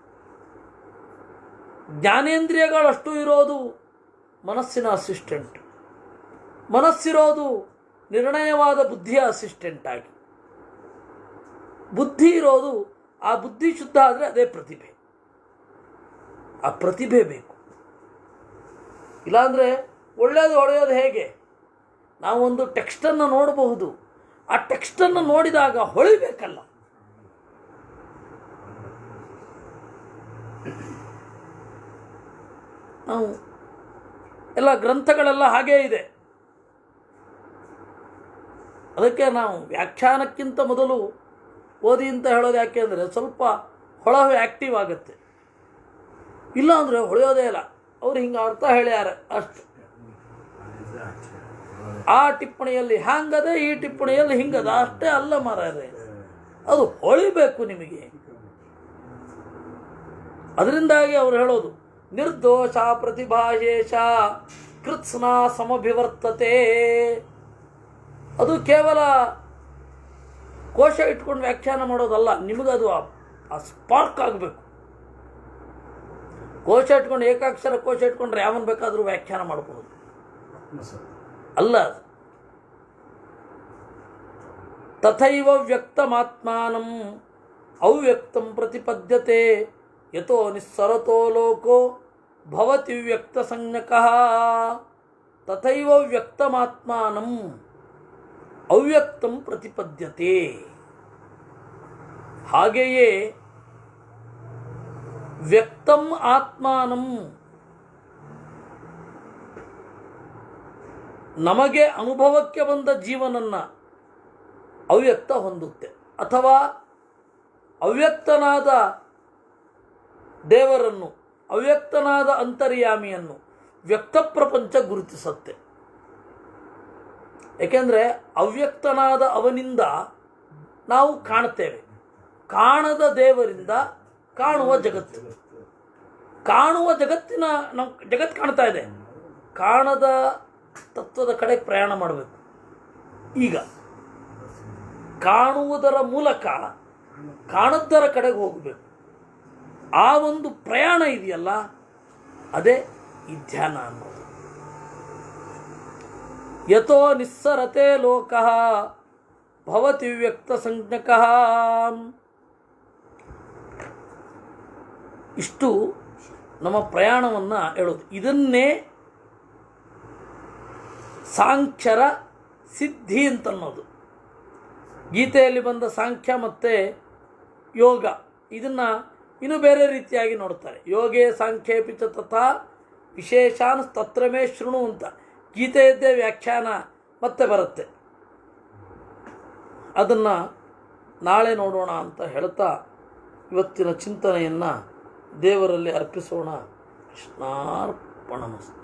ಜ್ಞಾನೇಂದ್ರಿಯಗಳಷ್ಟು ಇರೋದು ಮನಸ್ಸಿನ ಅಸಿಸ್ಟೆಂಟ್. ಮನಸ್ಸಿರೋದು ನಿರ್ಣಯವಾದ ಬುದ್ಧಿಯ ಅಸಿಸ್ಟೆಂಟ್ ಆಗಿ. ಬುದ್ಧಿ ಇರೋದು, ಆ ಬುದ್ಧಿ ಶುದ್ಧ ಆದರೆ ಅದೇ ಪ್ರತಿಭೆ. ಆ ಪ್ರತಿಭೆ ಬೇಕು. ಇಲ್ಲಾಂದರೆ ಒಳ್ಳೆಯದು ಹೊಳೆಯೋದು ಹೇಗೆ? ನಾವೊಂದು ಟೆಕ್ಸ್ಟನ್ನು ನೋಡಬಹುದು, ಆ ಟೆಕ್ಸ್ಟನ್ನು ನೋಡಿದಾಗ ಹೊಳಿಬೇಕಲ್ಲ. ನಾವು ಎಲ್ಲ ಗ್ರಂಥಗಳೆಲ್ಲ ಹಾಗೇ ಇದೆ. ಅದಕ್ಕೆ ನಾವು ವ್ಯಾಖ್ಯಾನಕ್ಕಿಂತ ಮೊದಲು ಓದಿ ಅಂತ ಹೇಳೋದು ಯಾಕೆ ಅಂದರೆ ಸ್ವಲ್ಪ ಹೊಳಹು ಆ್ಯಕ್ಟಿವ್ ಆಗುತ್ತೆ. ಇಲ್ಲ ಅಂದರೆ ಹೊಳೆಯೋದೇ ಇಲ್ಲ. ಅವ್ರು ಹಿಂಗೆ ಅರ್ಥ ಹೇಳ್ಯಾರ ಅಷ್ಟು. ಆ ಟಿಪ್ಪಣಿಯಲ್ಲಿ ಹ್ಯಾಂಗದೆ, ಈ ಟಿಪ್ಪಣಿಯಲ್ಲಿ ಹಿಂಗದ, ಅಷ್ಟೇ ಅಲ್ಲ ಮಾರಾಯರೆ. ಅದು ಹೊಳಿಬೇಕು ನಿಮಗೆ. ಅದರಿಂದಾಗಿ ಅವರು ಹೇಳೋದು ನಿರ್ದೋಷ ಪ್ರತಿಭಾಶೇಷ ಕೃತ್ಸ್ನ ಸಮಭಿವರ್ತತೆ. ಅದು ಕೇವಲ ಕೋಶ ಇಟ್ಕೊಂಡು ವ್ಯಾಖ್ಯಾನ ಮಾಡೋದಲ್ಲ, ನಿಮಗದು ಆ ಸ್ಪಾರ್ಕ್ ಆಗಬೇಕು. ಕೋಶ ಇಟ್ಕೊಂಡು ಏಕಾಕ್ಷರ ಕೋಶ ಇಟ್ಕೊಂಡ್ರೆ ಯಾವನ್ ಬೇಕಾದರೂ ವ್ಯಾಖ್ಯಾನ ಮಾಡಬಹುದು ಅಲ್ಲ. ತಥೈವ ವ್ಯಕ್ತಮಾತ್ಮಾನಂ ಅವ್ಯಕ್ತಂ ಪ್ರತಿಪದ್ಯತೆ ಯತೋ ನಿಸ್ಸರತೋ ಲೋಕೋ ಭವತಿ ವ್ಯಕ್ತ ಸಂಜ್ಞಕಃ. ತಥೈವ ವ್ಯಕ್ತಮಾತ್ಮಾನಂ ಅವ್ಯಕ್ತಂ ಪ್ರತಿಪದ್ಯತೆ. ಹಾಗೆಯೇ ವ್ಯಕ್ತಂ ಆತ್ಮಾನಂ, ನಮಗೆ ಅನುಭವಕ್ಕೆ ಬಂದ ಜೀವನನ್ನು ಅವ್ಯಕ್ತ ಹೊಂದುತ್ತೆ, ಅಥವಾ ಅವ್ಯಕ್ತನಾದ ದೇವರನ್ನು, ಅವ್ಯಕ್ತನಾದ ಅಂತರ್ಯಾಮಿಯನ್ನು ವ್ಯಕ್ತ ಪ್ರಪಂಚ ಗುರುತಿಸುತ್ತೆ. ಏಕೆಂದರೆ ಅವ್ಯಕ್ತನಾದ ಅವನಿಂದ ನಾವು ಕಾಣ್ತೇವೆ, ಕಾಣದ ದೇವರಿಂದ ಕಾಣುವ ಜಗತ್ತು. ಕಾಣುವ ಜಗತ್ತಿನ ನಾವು ಜಗತ್ತು ಕಾಣ್ತಾ ಇದೆ, ಕಾಣದ ತತ್ವದ ಕಡೆ ಪ್ರಯಾಣ ಮಾಡಬೇಕು. ಈಗ ಕಾಣುವುದರ ಮೂಲಕ ಕಾಣದ್ದರ ಕಡೆಗೆ ಹೋಗಬೇಕು. ಆ ಒಂದು ಪ್ರಯಾಣ ಇದೆಯಲ್ಲ, ಅದೇ ಈ ಧ್ಯಾನ ಅನ್ನೋದು. ಯತೋ ನಿಸ್ಸರತೆ ಲೋಕಃ ಭವತಿ ವ್ಯಕ್ತ ಸಂಜ್ಞಕಃ. ಇಷ್ಟು ನಮ್ಮ ಪ್ರಯಾಣವನ್ನು ಹೇಳೋದು. ಇದನ್ನೇ ಸಾಂಖ್ಯರ ಸಿದ್ಧಿ ಅಂತನ್ನೋದು. ಗೀತೆಯಲ್ಲಿ ಬಂದ ಸಾಂಖ್ಯ ಮತ್ತು ಯೋಗ, ಇದನ್ನು ಇನ್ನೂ ಬೇರೆ ರೀತಿಯಾಗಿ ನೋಡ್ತಾರೆ. ಯೋಗೇ ಸಾಂಖ್ಯೇಪಿ ಚ ತಥಾ ವಿಶೇಷಾನ್ ತತ್ರಮೇ ಶೃಣು ಅಂತ ಗೀತೆಯದ್ದೇ ವ್ಯಾಖ್ಯಾನ ಮತ್ತೆ ಬರುತ್ತೆ. ಅದನ್ನು ನಾಳೆ ನೋಡೋಣ ಅಂತ ಹೇಳ್ತಾ ಇವತ್ತಿನ ಚಿಂತನೆಯನ್ನು ದೇವರಲ್ಲಿ ಅರ್ಪಿಸೋಣ. ಕೃಷ್ಣಾರ್ಪಣಮಸ್ತು.